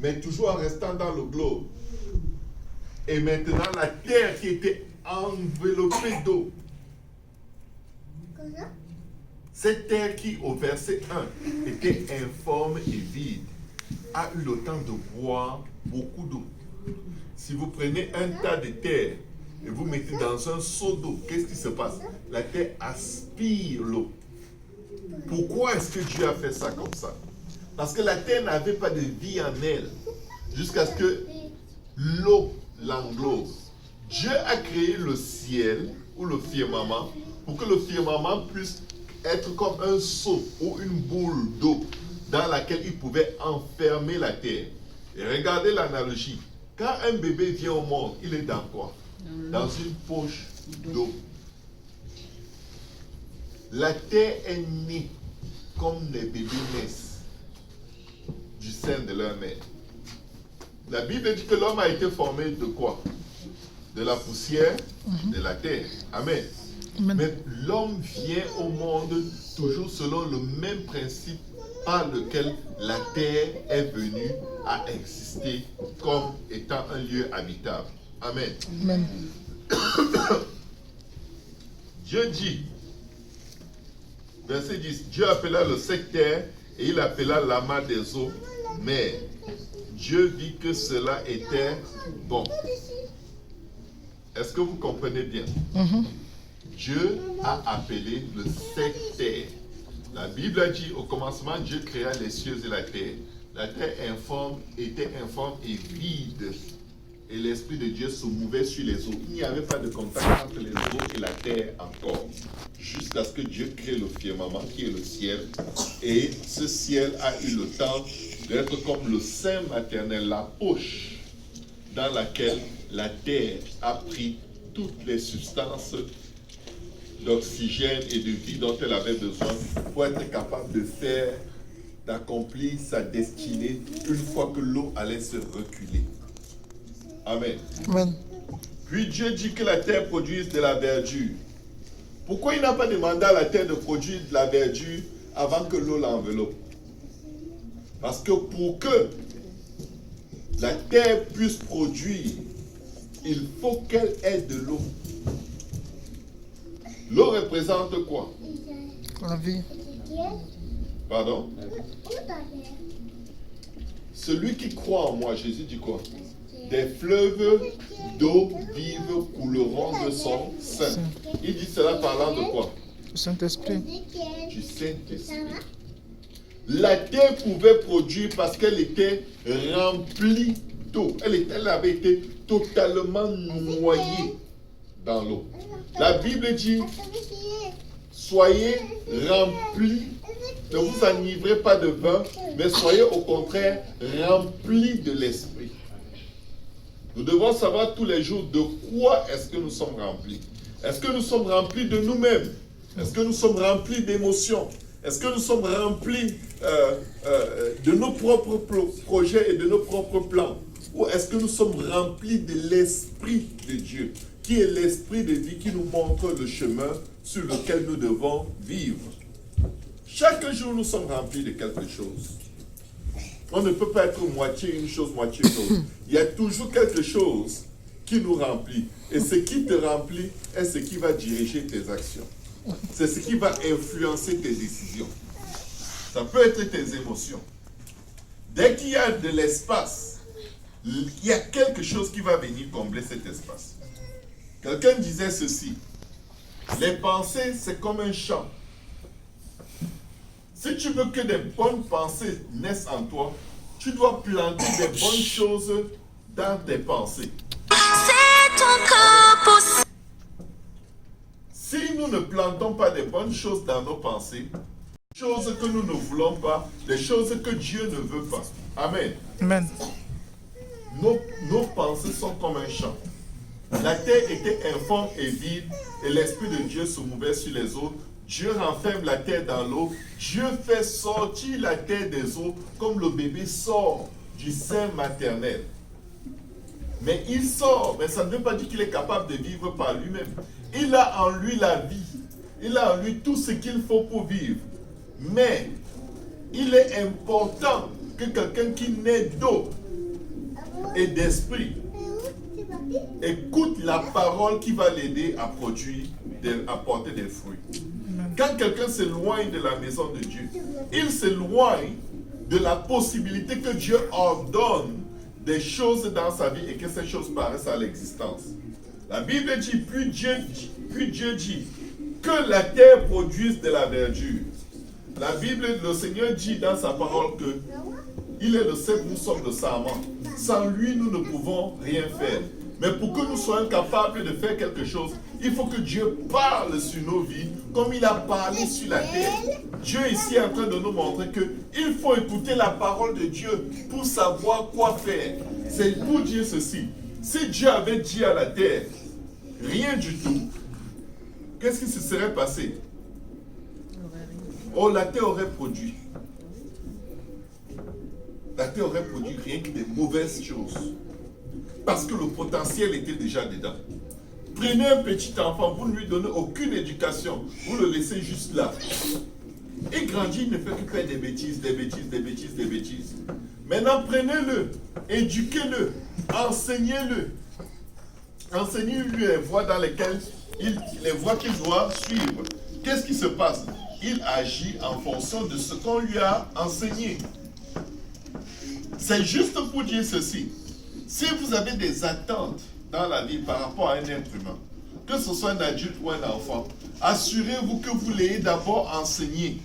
Mais toujours en restant dans le globe. Et maintenant, la terre qui était enveloppée d'eau, cette terre qui, au verset 1, était informe et vide, a eu le temps de boire beaucoup d'eau. Si vous prenez un tas de terre et vous mettez dans un seau d'eau, qu'est-ce qui se passe? La terre aspire l'eau. Pourquoi est-ce que Dieu a fait ça comme ça? Parce que la terre n'avait pas de vie en elle, jusqu'à ce que l'eau l'englobe. Dieu a créé le ciel ou le firmament pour que le firmament puisse être comme un seau ou une boule d'eau dans laquelle il pouvait enfermer la terre. Et regardez l'analogie. Quand un bébé vient au monde, il est dans quoi? Dans une poche d'eau. La terre est née comme les bébés naissent du sein de leur mère. La Bible dit que l'homme a été formé de quoi? De la poussière de la terre. Amen. Mais l'homme vient au monde toujours selon le même principe par lequel la terre est venue à exister comme étant un lieu habitable. Amen.
Amen.
Dieu dit, verset 10, Dieu appela le sec terre et il appela l'amas des eaux mer. Dieu vit que cela était bon. Est-ce que vous comprenez bien? Dieu a appelé le sec terre. La Bible a dit, au commencement, Dieu créa les cieux et la terre. La terre était informe et vide. Et l'Esprit de Dieu se mouvait sur les eaux. Il n'y avait pas de contact entre les eaux et la terre encore. Jusqu'à ce que Dieu crée le firmament qui est le ciel. Et ce ciel a eu le temps d'être comme le sein maternel, la poche dans laquelle la terre a pris toutes les substances d'oxygène et de vie dont elle avait besoin pour être capable de faire, d'accomplir sa destinée une fois que l'eau allait se reculer. Amen.
Amen.
Puis Dieu dit que la terre produise de la verdure. Pourquoi il n'a pas demandé à la terre de produire de la verdure avant que l'eau l'enveloppe? Parce que pour que la terre puisse produire, il faut qu'elle ait de l'eau. L'eau représente quoi?
La vie.
Pardon? Celui qui croit en moi, Jésus dit quoi? Des fleuves d'eau vive couleront de son sein. Il dit cela parlant de quoi?
Le Saint-Esprit.
Du Saint-Esprit. La terre pouvait produire parce qu'elle était remplie d'eau. Elle avait été totalement noyée dans l'eau. La Bible dit, soyez remplis, ne vous enivrez pas de vin, mais soyez au contraire remplis de l'Esprit. Nous devons savoir tous les jours de quoi est-ce que nous sommes remplis. Est-ce que nous sommes remplis de nous-mêmes? Est-ce que nous sommes remplis d'émotions? Est-ce que nous sommes remplis de nos propres projets et de nos propres plans? Ou est-ce que nous sommes remplis de l'Esprit de Dieu, qui est l'Esprit de vie qui nous montre le chemin sur lequel nous devons vivre? Chaque jour, nous sommes remplis de quelque chose. On ne peut pas être moitié une chose, moitié une autre. Il y a toujours quelque chose qui nous remplit. Et ce qui te remplit est ce qui va diriger tes actions. C'est ce qui va influencer tes décisions. Ça peut être tes émotions. Dès qu'il y a de l'espace, il y a quelque chose qui va venir combler cet espace. Quelqu'un disait ceci: les pensées, c'est comme un champ. Si tu veux que des bonnes pensées naissent en toi, tu dois planter des bonnes choses dans tes pensées. C'est encore possible. Si nous ne plantons pas des bonnes choses dans nos pensées, des choses que nous ne voulons pas, des choses que Dieu ne veut pas. Amen.
Amen.
Nos pensées sont comme un champ. La terre était informe et vide, et l'Esprit de Dieu se mouvait sur les eaux. Dieu renferme la terre dans l'eau. Dieu fait sortir la terre des eaux comme le bébé sort du sein maternel. Mais il sort, mais ça ne veut pas dire qu'il est capable de vivre par lui-même. Il a en lui la vie. Il a en lui tout ce qu'il faut pour vivre. Mais il est important que quelqu'un qui naît d'eau et d'esprit écoute la parole qui va l'aider à produire, à porter des fruits. Quand quelqu'un s'éloigne de la maison de Dieu, il s'éloigne de la possibilité que Dieu ordonne des choses dans sa vie et que ces choses paraissent à l'existence. La Bible dit, puis Dieu dit que la terre produise de la verdure. La Bible, le Seigneur dit dans sa parole que il est le cep, nous sommes le sarment. Sans lui, nous ne pouvons rien faire. Mais pour que nous soyons capables de faire quelque chose, il faut que Dieu parle sur nos vies comme il a parlé sur la terre. Dieu ici est en train de nous montrer qu'il faut écouter la parole de Dieu pour savoir quoi faire. C'est pour dire ceci. Si Dieu avait dit à la terre, rien du tout, qu'est-ce qui se serait passé? Oh, la terre aurait produit. La terre aurait produit rien que des mauvaises choses. Parce que le potentiel était déjà dedans. Prenez un petit enfant, vous ne lui donnez aucune éducation, vous le laissez juste là. il grandit, il ne fait que faire des bêtises, des bêtises, des bêtises, des bêtises. Maintenant, prenez-le, éduquez-le, enseignez-le. Enseignez-lui les voies dans lesquelles les voies qu'il doit suivre. Qu'est-ce qui se passe? Il agit en fonction de ce qu'on lui a enseigné. C'est juste pour dire ceci. Si vous avez des attentes dans la vie par rapport à un être humain, que ce soit un adulte ou un enfant, assurez-vous que vous l'ayez d'abord enseigné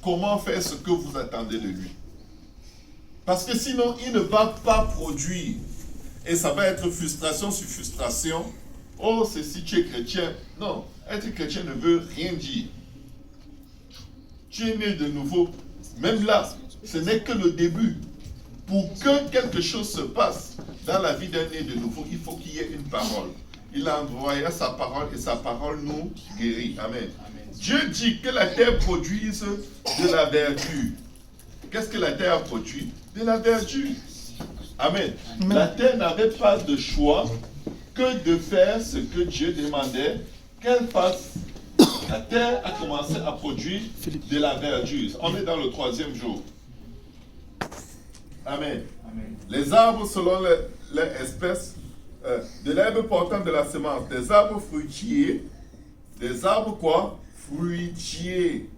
comment faire ce que vous attendez de lui. Parce que sinon, il ne va pas produire. Et ça va être frustration sur frustration. Oh, c'est si tu es chrétien. Non, être chrétien ne veut rien dire. Tu es né de nouveau. Même là, ce n'est que le début. Pour que quelque chose se passe dans la vie d'un né de nouveau, il faut qu'il y ait une parole. Il a envoyé sa parole et sa parole nous guérit. Amen. Dieu dit que la terre produise de la verdure. Qu'est-ce que la terre produit? De la verdure. Amen. La terre n'avait pas de choix que de faire ce que Dieu demandait qu'elle fasse. La terre a commencé à produire de la verdure. On est dans le 3e jour. Amen. Amen. Les arbres selon les espèces, de l'herbe portant de la semence, des arbres fruitiers, des arbres quoi? Fruitiers.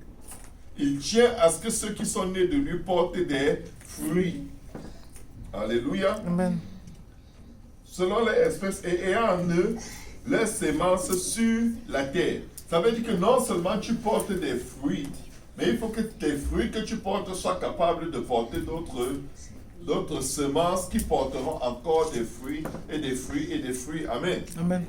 Il tient à ce que ceux qui sont nés de lui portent des fruits. Alléluia.
Amen.
Selon les espèces et ayant en eux les semences sur la terre. Ça veut dire que non seulement tu portes des fruits, mais il faut que tes fruits que tu portes soient capables de porter d'autres semences qui porteront encore des fruits et des fruits et des fruits. Amen. Amen.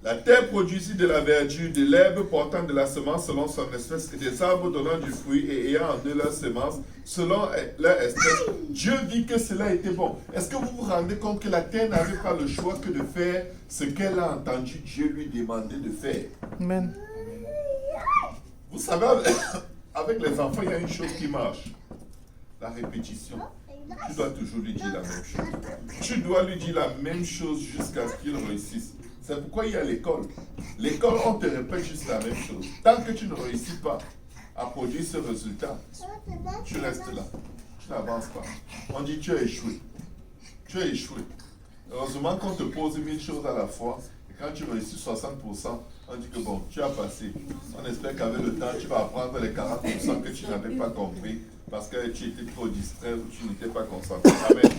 La terre produisit de la verdure, de l'herbe portant de la semence selon son espèce, et des arbres donnant du fruit et ayant en eux leur semence selon leur espèce. Dieu dit que cela était bon. Est-ce que vous vous rendez compte que la terre n'avait pas le choix que de faire ce qu'elle a entendu Dieu lui demander de faire? Amen. Vous savez, avec les enfants, il y a une chose qui marche. La répétition. Tu dois toujours lui dire la même chose. Tu dois lui dire la même chose jusqu'à ce qu'il réussisse. C'est pourquoi il y a l'école. L'école, on te répète juste la même chose. Tant que tu ne réussis pas à produire ce résultat, tu restes là. Tu n'avances pas. On dit tu as échoué. Tu as échoué. Heureusement qu'on te pose 1000 choses à la fois. Et quand tu réussis 60%, on dit que bon, tu as passé. On espère qu'avec le temps, tu vas apprendre les 40% que tu n'avais pas compris parce que tu étais trop distrait ou tu n'étais pas concentré. Amen.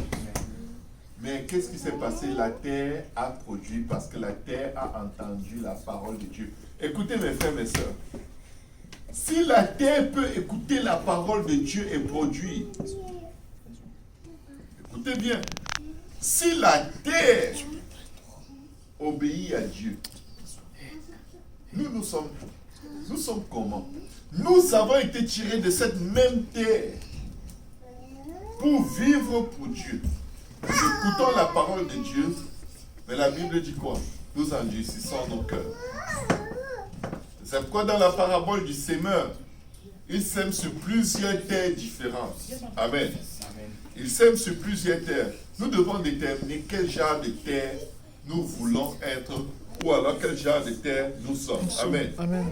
Mais qu'est-ce qui s'est passé? La terre a produit parce que la terre a entendu la parole de Dieu. Écoutez mes frères, mes sœurs. Si la terre peut écouter la parole de Dieu et produire, écoutez bien, si la terre obéit à Dieu, nous sommes comment? Nous avons été tirés de cette même terre pour vivre pour Dieu. Nous écoutons la parole de Dieu, mais la Bible dit quoi? Nous endurcissons nos cœurs. C'est pourquoi dans la parabole du sémeur, il sème sur plusieurs terres différentes. Amen. Il sème sur plusieurs terres. Nous devons déterminer quel genre de terre nous voulons être, ou alors quel genre de terre nous sommes. Amen. Amen.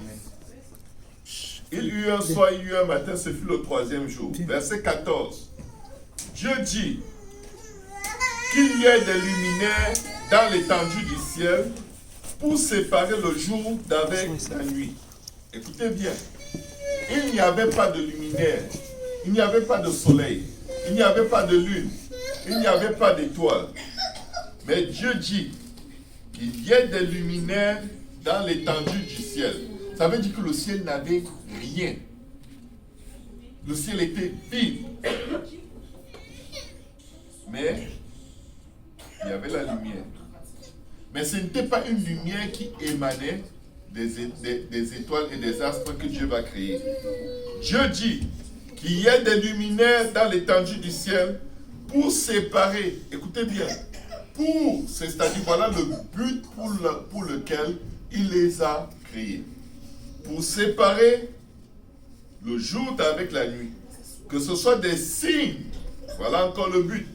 Il y eut un soir, il y eut un matin, ce fut le 3e jour. Verset 14. Dieu dit qu'il y ait des luminaires dans l'étendue du ciel pour séparer le jour d'avec la nuit. Écoutez bien, il n'y avait pas de luminaire, il n'y avait pas de soleil, il n'y avait pas de lune, il n'y avait pas d'étoiles. Mais Dieu dit qu'il y ait des luminaires dans l'étendue du ciel. Ça veut dire que le ciel n'avait rien. Le ciel était vide. Mais il y avait la lumière. Mais ce n'était pas une lumière qui émanait des étoiles et des astres que Dieu va créer. Dieu dit qu'il y ait des luminaires dans l'étendue du ciel pour séparer, écoutez bien, c'est-à-dire voilà le but pour lequel il les a créés. Pour séparer le jour d'avec la nuit. Que ce soit des signes, voilà encore le but,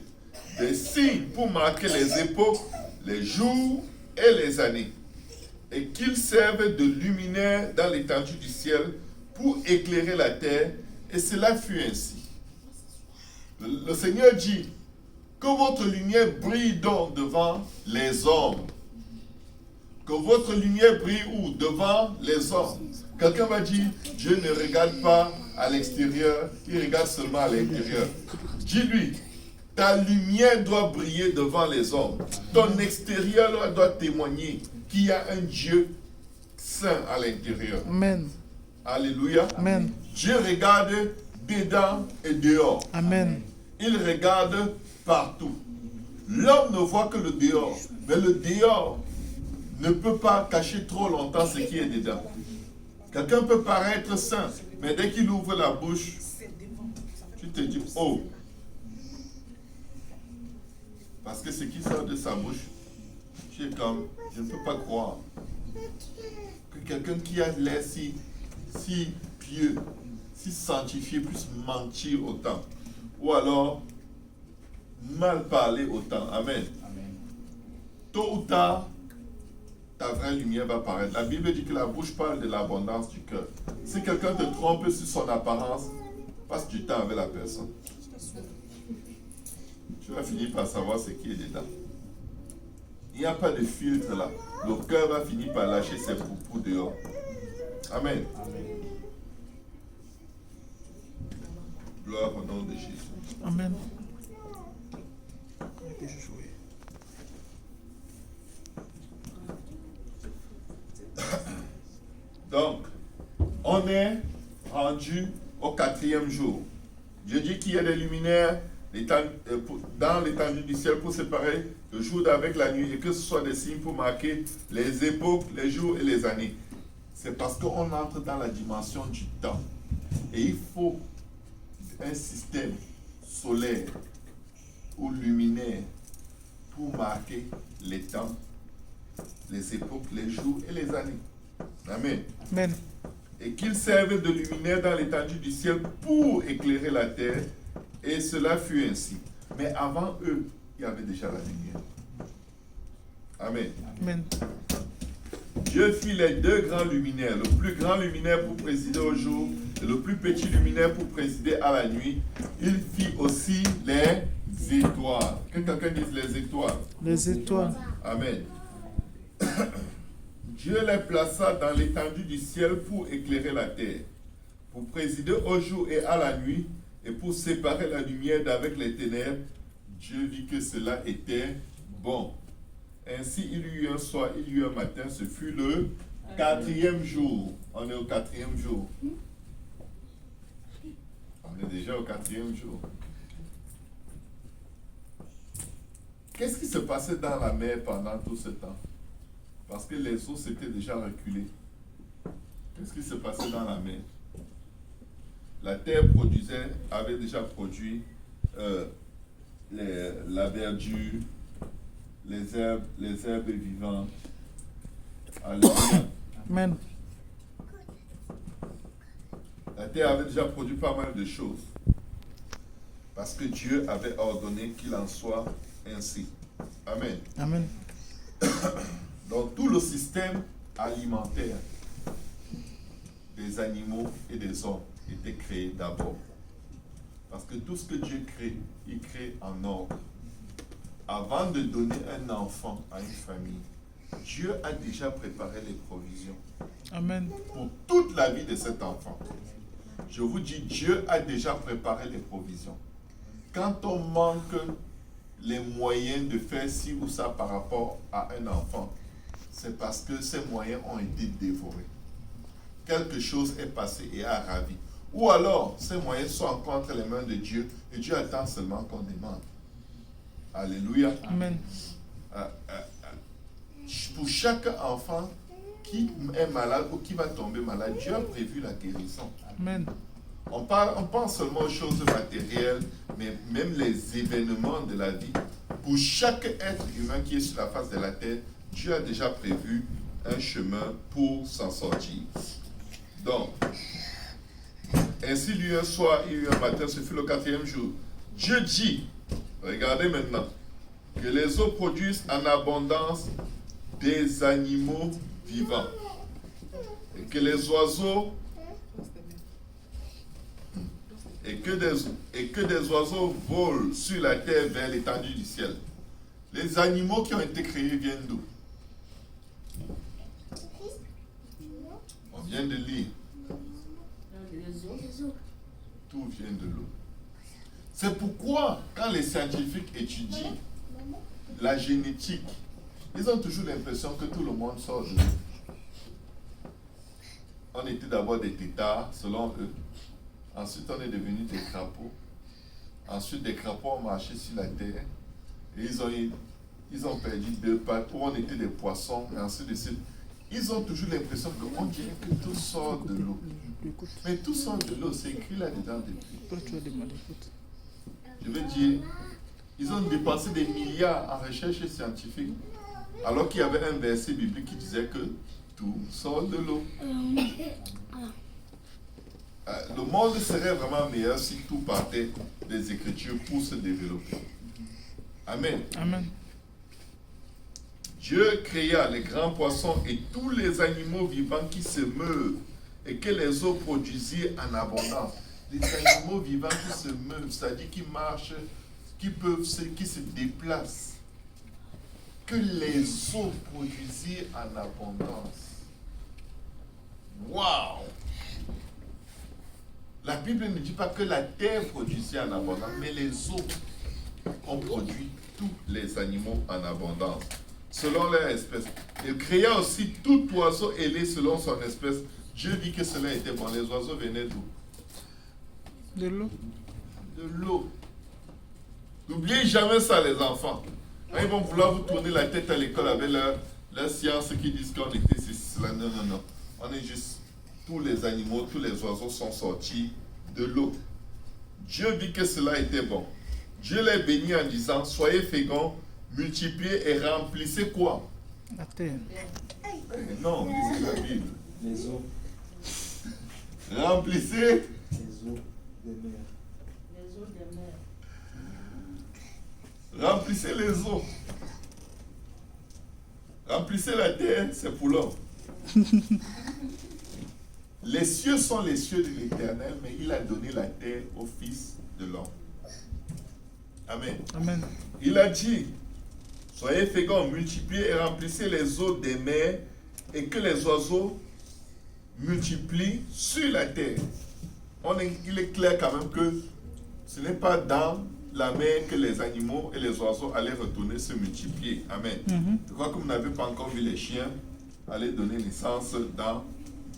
des signes pour marquer les époques, les jours et les années. Et qu'ils servent de luminaire dans l'étendue du ciel pour éclairer la terre, et cela fut ainsi. Le Seigneur dit, que votre lumière brille donc devant les hommes. Que votre lumière brille où? Devant les hommes. Quelqu'un va dire, Dieu ne regarde pas à l'extérieur, il regarde seulement à l'intérieur. Dis-lui, ta lumière doit briller devant les hommes. Ton extérieur doit témoigner qu'il y a un Dieu saint à l'intérieur.
Amen.
Alléluia.
Amen.
Dieu regarde dedans et dehors.
Amen.
Il regarde partout. L'homme ne voit que le dehors. Mais le dehors ne peut pas cacher trop longtemps ce qui est dedans. Quelqu'un peut paraître saint, mais dès qu'il ouvre la bouche, tu te dis, oh. Parce que ce qui sort de sa bouche, tu es comme, je ne peux pas croire que quelqu'un qui a l'air si pieux, si sanctifié puisse mentir autant. Ou alors, mal parler autant. Amen. Tôt ou tard, ta vraie lumière va paraître. La Bible dit que la bouche parle de l'abondance du cœur. Si quelqu'un te trompe sur son apparence, passe du temps avec la personne. Tu vas finir par savoir ce qui est dedans. Il n'y a pas de filtre là. Le cœur va finir par lâcher ses poupous dehors. Amen. Gloire au nom de Jésus.
Amen.
Donc, on est rendu au 4e jour. Dieu dit qu'il y a des luminaires dans l'étendue du ciel pour séparer le jour d'avec la nuit et que ce soit des signes pour marquer les époques, les jours et les années. C'est parce qu'on entre dans la dimension du temps. Et il faut un système solaire ou luminaire pour marquer les temps, les époques, les jours et les années. Amen.
Amen.
Et qu'ils servent de luminaire dans l'étendue du ciel pour éclairer la terre. Et cela fut ainsi. Mais avant eux, il y avait déjà la lumière. Amen.
Amen.
Dieu fit les deux grands luminaires, le plus grand luminaire pour présider au jour et le plus petit luminaire pour présider à la nuit. Il fit aussi les étoiles. Que quelqu'un dise les étoiles.
Les étoiles.
Amen. Dieu les plaça dans l'étendue du ciel pour éclairer la terre, pour présider au jour et à la nuit, et pour séparer la lumière d'avec les ténèbres. Dieu vit que cela était bon. Ainsi, il y eut un soir, il y eut un matin, ce fut le 4e jour. On est au 4e jour. On est déjà au 4e jour. Qu'est-ce qui se passait dans la mer pendant tout ce temps? Parce que les eaux s'étaient déjà reculées. Qu'est-ce qui se passait dans la mer? La terre avait déjà produit la verdure, les herbes vivantes. Alléluia.
Amen.
La terre avait déjà produit pas mal de choses. Parce que Dieu avait ordonné qu'il en soit ainsi. Amen.
Amen.
Donc tout le système alimentaire des animaux et des hommes était créé d'abord. Parce que tout ce que Dieu crée, il crée en ordre. Avant de donner un enfant à une famille, Dieu a déjà préparé les provisions.
Amen.
Pour toute la vie de cet enfant. Je vous dis, Dieu a déjà préparé les provisions. Quand on manque les moyens de faire ci ou ça par rapport à un enfant, c'est parce que ces moyens ont été dévorés. Quelque chose est passé et a ravi. Ou alors, ces moyens sont encore entre les mains de Dieu et Dieu attend seulement qu'on demande. Alléluia.
Amen.
Pour chaque enfant qui est malade ou qui va tomber malade, Dieu a prévu la guérison.
Amen.
On pense seulement aux choses matérielles, mais même les événements de la vie. Pour chaque être humain qui est sur la face de la terre, Dieu a déjà prévu un chemin pour s'en sortir. Donc, ainsi il y eut un soir, il y eut un matin, ce fut le 4e jour. Dieu dit, regardez maintenant, que les eaux produisent en abondance des animaux vivants. Et que les oiseaux et que des oiseaux volent sur la terre vers l'étendue du ciel. Les animaux qui ont été créés viennent d'où? On vient de lire. Tout vient de l'eau. C'est pourquoi, quand les scientifiques étudient la génétique, ils ont toujours l'impression que tout le monde sort de l'eau. On était d'abord des têtards, selon eux. Ensuite, on est devenus des crapauds. Ensuite, des crapauds ont marché sur la terre. Et ils ont perdu 2 pattes. Ou on était des poissons, et ainsi de suite. Ils ont toujours l'impression qu'on dirait que tout sort de l'eau. Mais tout sort de l'eau, c'est écrit là-dedans depuis. Je veux dire, ils ont dépensé des milliards en recherche scientifique, alors qu'il y avait un verset biblique qui disait que tout sort de l'eau. Le monde serait vraiment meilleur si tout partait des Écritures pour se développer. Amen.
Amen.
Dieu créa les grands poissons et tous les animaux vivants qui se meuvent et que les eaux produisirent en abondance. Les animaux vivants qui se meuvent, c'est-à-dire qui marchent, qui se déplacent. Que les eaux produisirent en abondance. Waouh! La Bible ne dit pas que la terre produisait en abondance, mais les eaux ont produit tous les animaux en abondance, selon leur espèce. Il créa aussi tout oiseau ailé selon son espèce. Dieu dit que cela était bon. Les oiseaux venaient d'où?
De l'eau.
De l'eau. N'oubliez jamais ça, les enfants. Quand ils vont vouloir vous tourner la tête à l'école avec leur science qui disent qu'on était cela. Non, non, non. On est juste, tous les animaux, tous les oiseaux sont sortis de l'eau. Dieu vit que cela était bon. Dieu les bénit en disant, soyez féconds, multipliez et remplissez quoi?
La terre.
Non, c'est la Bible.
Les eaux.
Remplissez
Les eaux des mers.
Les eaux des mers.
Remplissez les eaux. Remplissez la terre, c'est pour l'homme. Les cieux sont les cieux de l'Éternel, mais il a donné la terre au Fils de l'homme. Amen.
Amen.
Il a dit, soyez féconds, multipliez et remplissez les eaux des mers et que les oiseaux multiplient sur la terre. Il est clair quand même que ce n'est pas dans la mer que les animaux et les oiseaux allaient retourner se multiplier. Amen. Je crois que vous n'avez pas encore vu les chiens aller donner naissance dans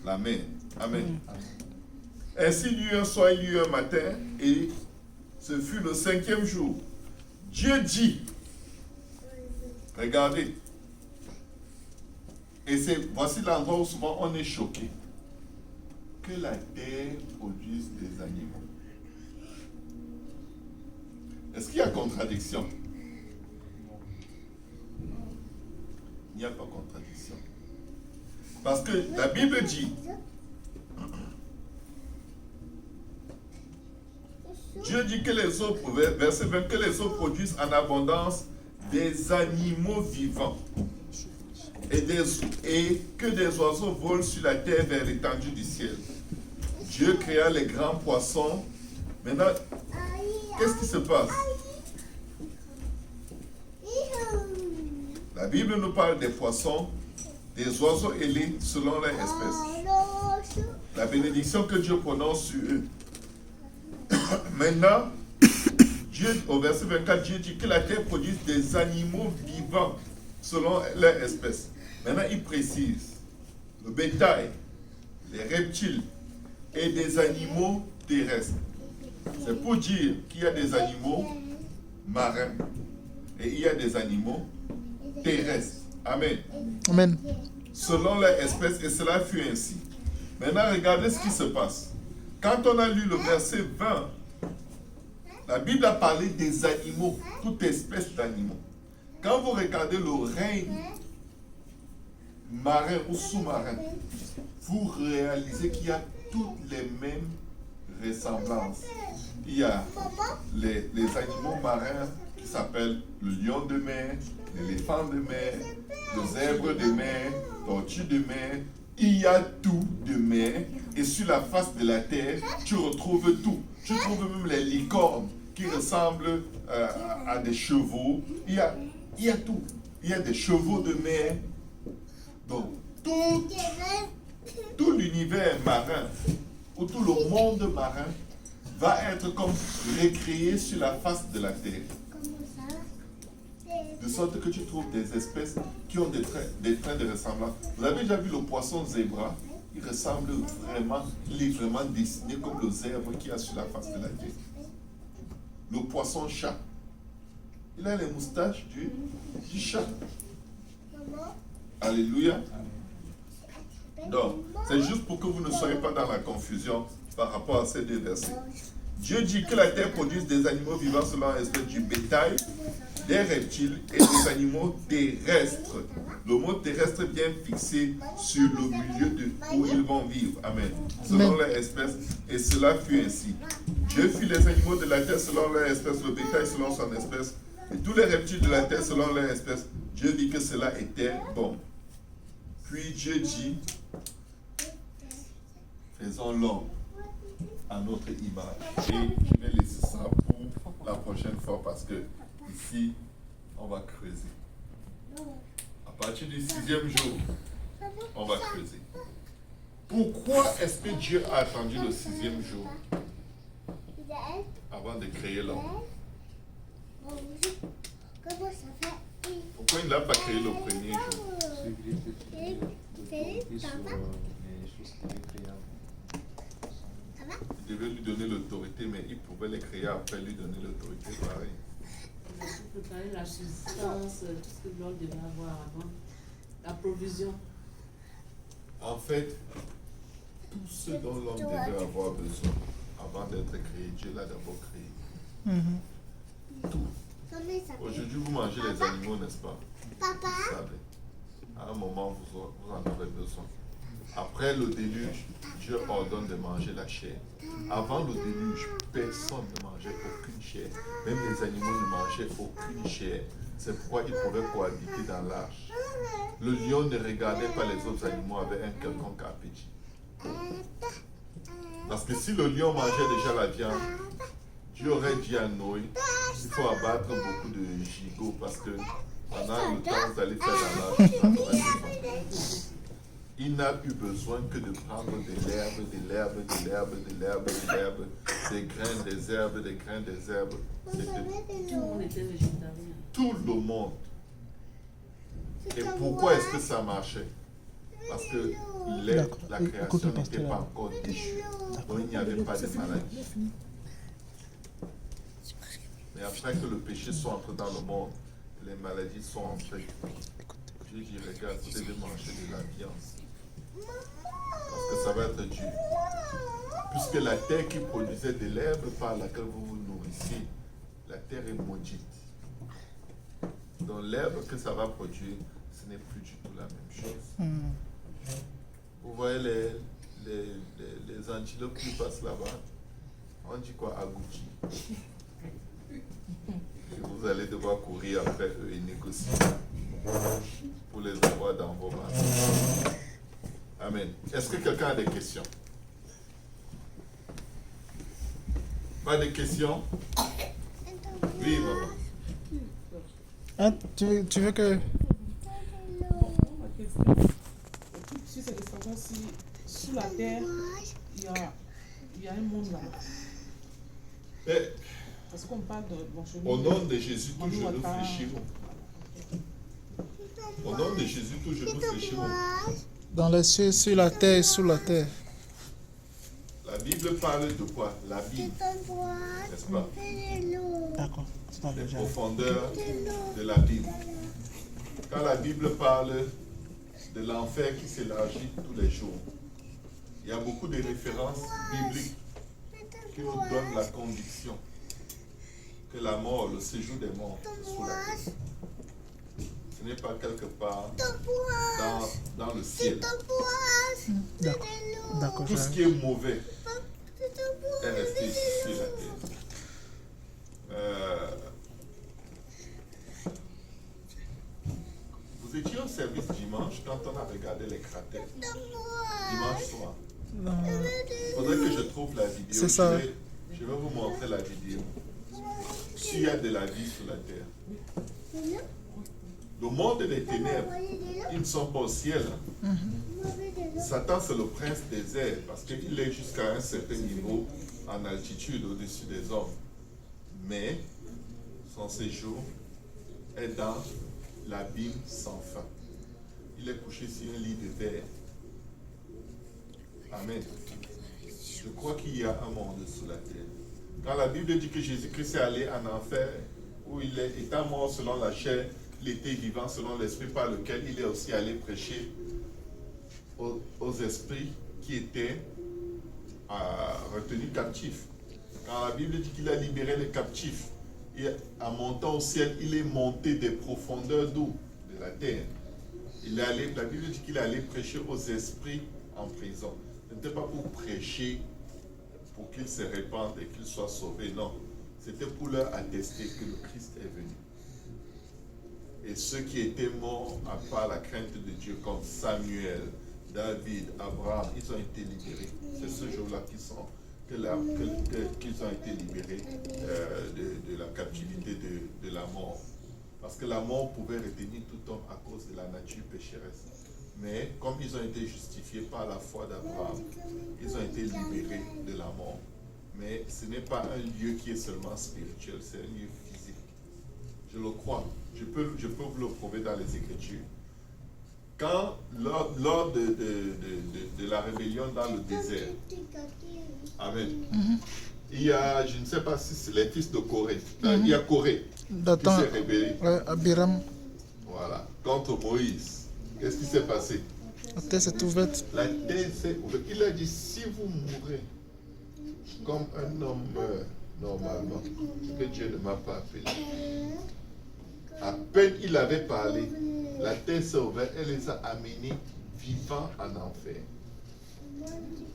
la mer. Amen. Ainsi, il y eut un soir, il y eut un matin, et ce fut le 5e jour. Dieu dit, regardez, et voici l'endroit où souvent on est choqué, que la terre produise des animaux. Est-ce qu'il y a contradiction? Il n'y a pas contradiction. Parce que la Bible dit, Dieu dit que les eaux, verset 20, que les eaux produisent en abondance des animaux vivants et que des oiseaux volent sur la terre vers l'étendue du ciel. Dieu créa les grands poissons. Maintenant, qu'est-ce qui se passe? La Bible nous parle des poissons, des oiseaux ailés selon leur espèce. La bénédiction que Dieu prononce sur eux. Maintenant, Dieu, au verset 24, Dieu dit que la terre produise des animaux vivants selon leur espèce. Maintenant, il précise le bétail, les reptiles et des animaux terrestres. C'est pour dire qu'il y a des animaux marins et il y a des animaux terrestres. Amen.
Amen.
Selon leur espèce, et cela fut ainsi. Maintenant, regardez ce qui se passe. Quand on a lu le verset 20, la Bible a parlé des animaux, toute espèce d'animaux. Quand vous regardez le règne marin ou sous-marin, vous réalisez qu'il y a toutes les mêmes ressemblances. Il y a les animaux marins qui s'appellent le lion de mer, l'éléphant de mer, le zèbre de mer, tortue de mer. il y a tout de mer, et sur la face de la terre, tu retrouves tout. Tu trouves même les licornes qui ressemblent à des chevaux. Il y a tout. Il y a des chevaux de mer. Donc, tout l'univers marin, ou tout le monde marin, va être comme recréé sur la face de la terre. De sorte que tu trouves des espèces qui ont des traits de ressemblance. Vous avez déjà vu le poisson zébra? Il ressemble vraiment, il est vraiment dessiné comme le zèbre qu'il y a sur la face de la terre. Le poisson chat. Il a les moustaches du chat. Alléluia. Donc, c'est juste pour que vous ne soyez pas dans la confusion par rapport à ces deux versets. Dieu dit que la terre produise des animaux vivants selon l'espèce du bétail, des reptiles et des animaux terrestres. Le mot terrestre vient fixé sur le milieu où ils vont vivre. Amen. Selon leur espèce, et cela fut ainsi. Dieu fit les animaux de la terre selon leur espèce, le bétail selon son espèce, et tous les reptiles de la terre selon leur espèce. Dieu vit que cela était bon. Puis Dieu dit, faisons l'homme à notre image. Et je vais laisser ça pour la prochaine fois parce que ici, on va creuser. À partir du 6e jour, on va creuser. Pourquoi est-ce que Dieu a attendu le 6e jour avant de créer l'homme? Pourquoi il n'a pas créé le premier jour? Il devait lui donner l'autorité, mais il pouvait les créer après lui donner l'autorité pareil.
Pour préparer la substance, tout ce que l'homme devait avoir avant, la provision.
En fait, tout ce dont l'homme devait avoir besoin avant d'être créé, Dieu l'a d'abord créé. Tout. Aujourd'hui, vous mangez les animaux, n'est-ce pas? Vous savez. À un moment, vous en avez besoin. Après le déluge, Dieu ordonne de manger la chair. Avant le déluge, personne ne mangeait aucune chair. Même les animaux ne mangeaient aucune chair. C'est pourquoi ils pouvaient cohabiter dans l'arche. Le lion ne regardait pas les autres animaux avec un quelconque appétit. Parce que si le lion mangeait déjà la viande, Dieu aurait dit à Noé, il faut abattre beaucoup de gigots parce que pendant le temps vous allez faire la l'arche. Il n'a eu besoin que de prendre de l'herbe, des graines, des herbes, des graines, des herbes.
Tout le monde était végétarien.
Tout le monde. Et pourquoi est-ce que ça marchait? Parce que la création n'était pas encore déchue. Donc il n'y avait pas de maladie. Mais après que le péché soit entré dans le monde, les maladies sont entrées. Dieu dit, regarde, vous devez manger de la viande. Parce que ça va être dur. Puisque la terre qui produisait de l'herbe par laquelle vous vous nourrissiez, la terre est maudite. Donc l'herbe que ça va produire, ce n'est plus du tout la même chose. Vous voyez les antilopes qui passent là-bas, on dit quoi? Agouti. Et vous allez devoir courir après eux et négocier pour les avoir dans vos mains. Amen. Est-ce que quelqu'un a des questions? Pas de questions? Oui, maman.
Hein, tu veux que...
Ma question. Si c'est de savoir si sous la terre, il y a un monde là.
Mais,
Parce qu'on parle de
au nom de Jésus, tous genoux fléchiront. Au nom de Jésus, tous genoux fléchiront.
Dans les cieux, sur la terre et sous la terre.
La Bible parle de quoi? La Bible, n'est-ce pas?
D'accord. C'est dans
Les
le jardin.
profondeurs de la Bible. Quand la Bible parle de l'enfer qui s'élargit tous les jours, il y a beaucoup de références bibliques qui nous donnent la conviction que la mort, le séjour des morts, est sous la terre. Ce n'est pas quelque part dans le ciel.
D'accord.
Tout ce qui est mauvais est resté ici sur la terre. Vous Vous étiez au service dimanche quand on a regardé les cratères. Dimanche soir.
Non.
Il faudrait que je trouve la vidéo.
C'est ça.
Je vais vous montrer la vidéo. S'il y a de la vie sur la terre. Le monde des ténèbres, ils ne sont pas au ciel. Satan, c'est le prince des airs parce qu'il est jusqu'à un certain niveau en altitude au-dessus des hommes. Mais son séjour est dans l'abîme sans fin. Il est couché sur un lit de verre. Amen. Je crois qu'il y a un monde sous la terre. Quand la Bible dit que Jésus-Christ est allé en enfer, où il est étant mort selon la chair, il était vivant selon l'esprit par lequel il est aussi allé prêcher aux esprits qui étaient retenus captifs. Quand la Bible dit qu'il a libéré les captifs, et en montant au ciel, il est monté des profondeurs d'eau de la terre. La Bible dit qu'il est allé prêcher aux esprits en prison. Ce n'était pas pour prêcher pour qu'ils se répandent et qu'ils soient sauvés, non. C'était pour leur attester que le Christ est venu. Et ceux qui étaient morts à part la crainte de Dieu, comme Samuel, David, Abraham, ils ont été libérés. C'est ce jour-là qu'ils ont été libérés de la captivité de la mort. Parce que la mort pouvait retenir tout homme à cause de la nature pécheresse. Mais comme ils ont été justifiés par la foi d'Abraham, ils ont été libérés de la mort. Mais ce n'est pas un lieu qui est seulement spirituel, c'est un lieu physique. Je le crois. Je peux vous le prouver dans les Écritures. Quand, lors de la rébellion dans le désert, Amen, il y a, je ne sais pas si c'est les fils de Corée, il y a Corée qui s'est rébellé.
Abiram.
Voilà, contre Moïse. Qu'est-ce qui s'est passé?
La terre s'est ouverte.
La terre s'est ouverte. Il a dit, si vous mourrez comme un homme meurt normalement, que Dieu ne m'a pas appelé. À peine il avait parlé, la terre s'est ouverte, elle les a amenés vivants en enfer.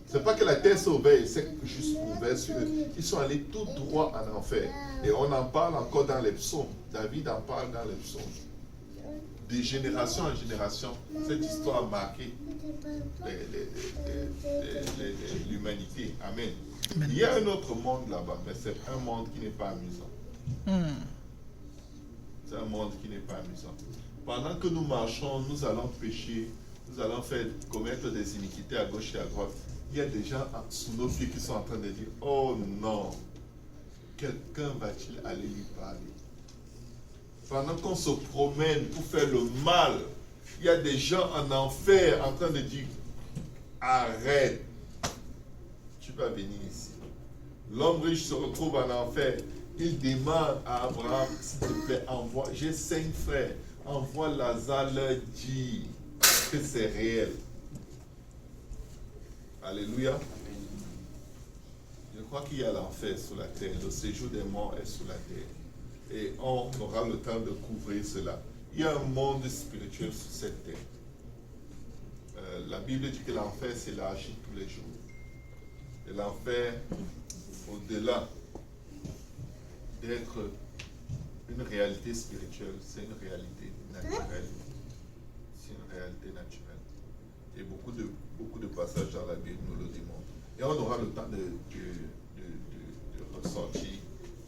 C'est pas que la terre s'est ouverte et c'est juste ouvert sur eux. Ils sont allés tout droit en enfer. Et on en parle encore dans les psaumes. David en parle dans les psaumes. De génération en génération, cette histoire a marqué l'humanité. Amen. Il y a un autre monde là-bas, mais c'est un monde qui n'est pas amusant. C'est un monde qui n'est pas amusant. Pendant que nous marchons, nous allons pécher, nous allons commettre des iniquités à gauche et à droite. Il y a des gens sous nos pieds qui sont en train de dire, oh non, quelqu'un va-t-il aller lui parler? Pendant qu'on se promène pour faire le mal, il y a des gens en enfer en train de dire, arrête, tu vas venir ici. L'homme riche se retrouve en enfer. Il demande à Abraham, s'il te plaît, envoie, j'ai 5 frères, envoie Lazare leur dire que c'est réel. Alléluia. Je crois qu'il y a l'enfer sur la terre, le séjour des morts est sur la terre. Et on aura le temps de couvrir cela. Il y a un monde spirituel sur cette terre. La Bible dit que l'enfer s'élargit tous les jours. Et l'enfer, au-delà d'être une réalité spirituelle, c'est une réalité naturelle. C'est une réalité naturelle. Et beaucoup de passages dans la Bible nous le démontrent. Et on aura le temps de ressortir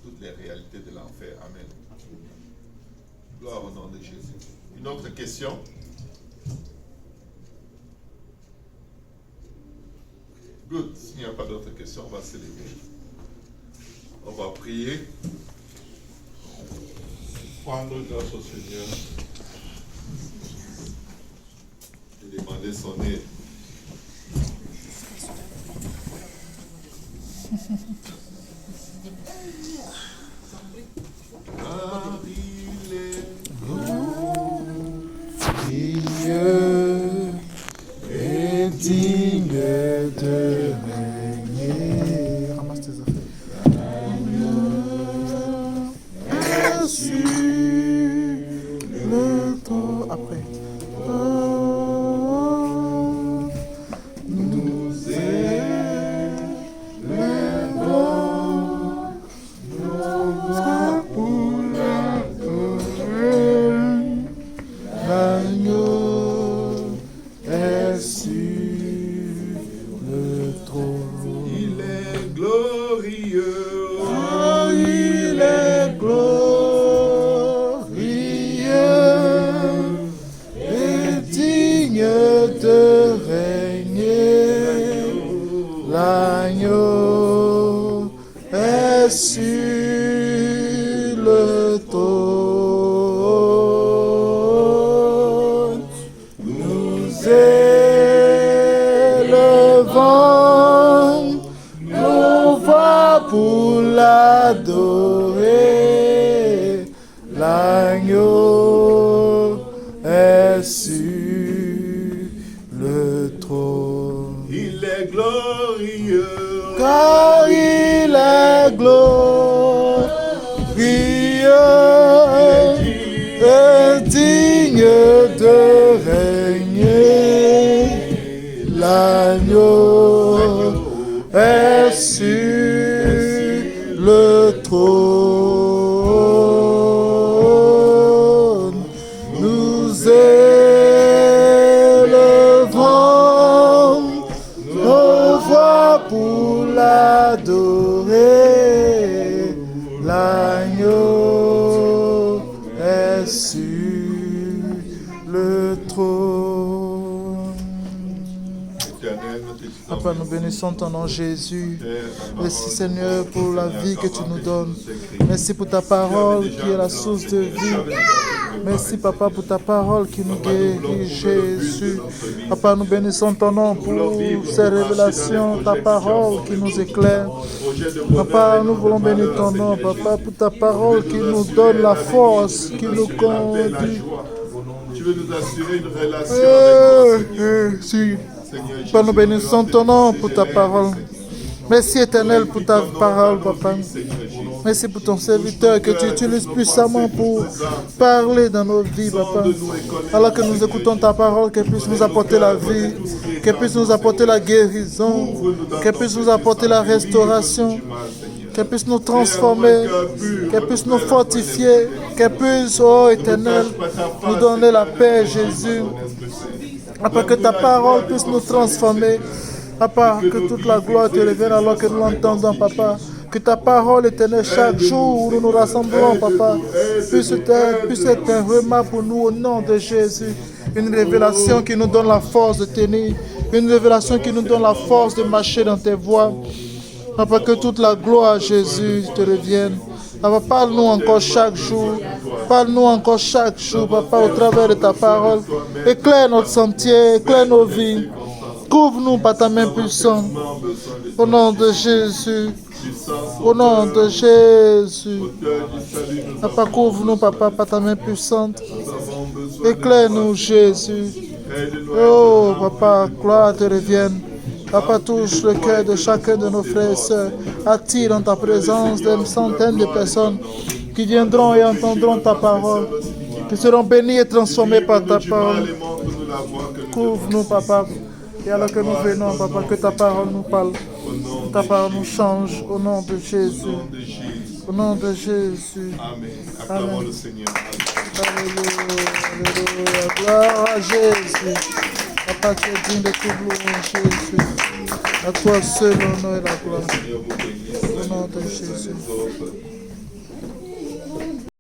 toutes les réalités de l'enfer. Amen. Gloire au nom de Jésus. Une autre question? Good. S'il n'y a pas d'autres questions, on va se lever. On va prier. Prendre grâce au Seigneur. Et demander son aide. Car il est bon.
Dieu est digne de régner. Ramasse tes affaires. Et sur le trône. Après. Nous élevons nos voix pour l'adorer. est sur le trône.
Il est glorieux.
Car il est glorieux et digne de régner. L'agneau est sur le trône. Nous élevons nos voix pour l'adorer. L'agneau est sur le trône.
Éternel, nous te disons
Papa, nous bénissons ton nom Jésus. Merci Seigneur pour la vie que tu nous donnes. Merci pour ta parole qui est la source de vie. Merci Papa pour ta parole qui nous guérit Jésus. Papa, nous bénissons ton nom pour ces révélations, ta parole qui nous éclaire. Papa, nous voulons bénir ton nom, Papa, pour ta parole qui nous donne la force, qui nous conduit.
Tu veux nous assurer une relation avec toi, Seigneur. Seigneur
Papa, nous bénissons ton nom pour ta parole. Merci éternel pour ta parole, Papa. Merci pour ton serviteur que tu utilises puissamment pour parler dans nos vies, Papa. Alors que nous écoutons ta parole, qu'elle puisse nous apporter la vie, qu'elle puisse nous apporter la guérison, qu'elle puisse nous apporter la restauration, qu'elle puisse nous transformer, qu'elle puisse nous fortifier, qu'elle puisse, oh éternel, nous donner la paix, Jésus. Afin que ta parole puisse nous transformer. Papa, que toute la gloire te revienne alors que nous l'entendons, Papa. Que ta parole éternelle, chaque jour où nous nous rassemblons, Papa, puisse être un remarque pour nous au nom de Jésus. Une révélation qui nous donne la force de tenir. Une révélation qui nous donne la force de marcher dans tes voies. Papa, que toute la gloire, Jésus, te revienne. Papa, parle-nous encore chaque jour. Parle-nous encore chaque jour, Papa, au travers de ta parole. Éclaire notre sentier, éclaire nos vies. Couvre-nous par ta main puissante. Au nom de Jésus. Au nom de Jésus. Papa, couvre-nous, Papa, par ta main puissante. Éclaire-nous, Jésus. Oh, Papa, gloire te revienne. Papa, touche le cœur de chacun de nos frères et sœurs. Attire dans ta présence des centaines de personnes qui viendront et entendront ta parole, qui seront bénis et transformés par ta parole. Couvre-nous, Papa. Et alors que nous venons, Papa, que ta parole nous parle, que ta parole nous change. Au nom de Jésus. Au nom de Jésus.
Amen. Acclamons le Seigneur.
Alléluia. Alléluia. Gloire à Jésus. Papa, tu es digne de tout louange, Jésus. À toi seul l'honneur et la gloire.
Seigneur, vous bénisse.
Au nom de Jésus.
Les autres.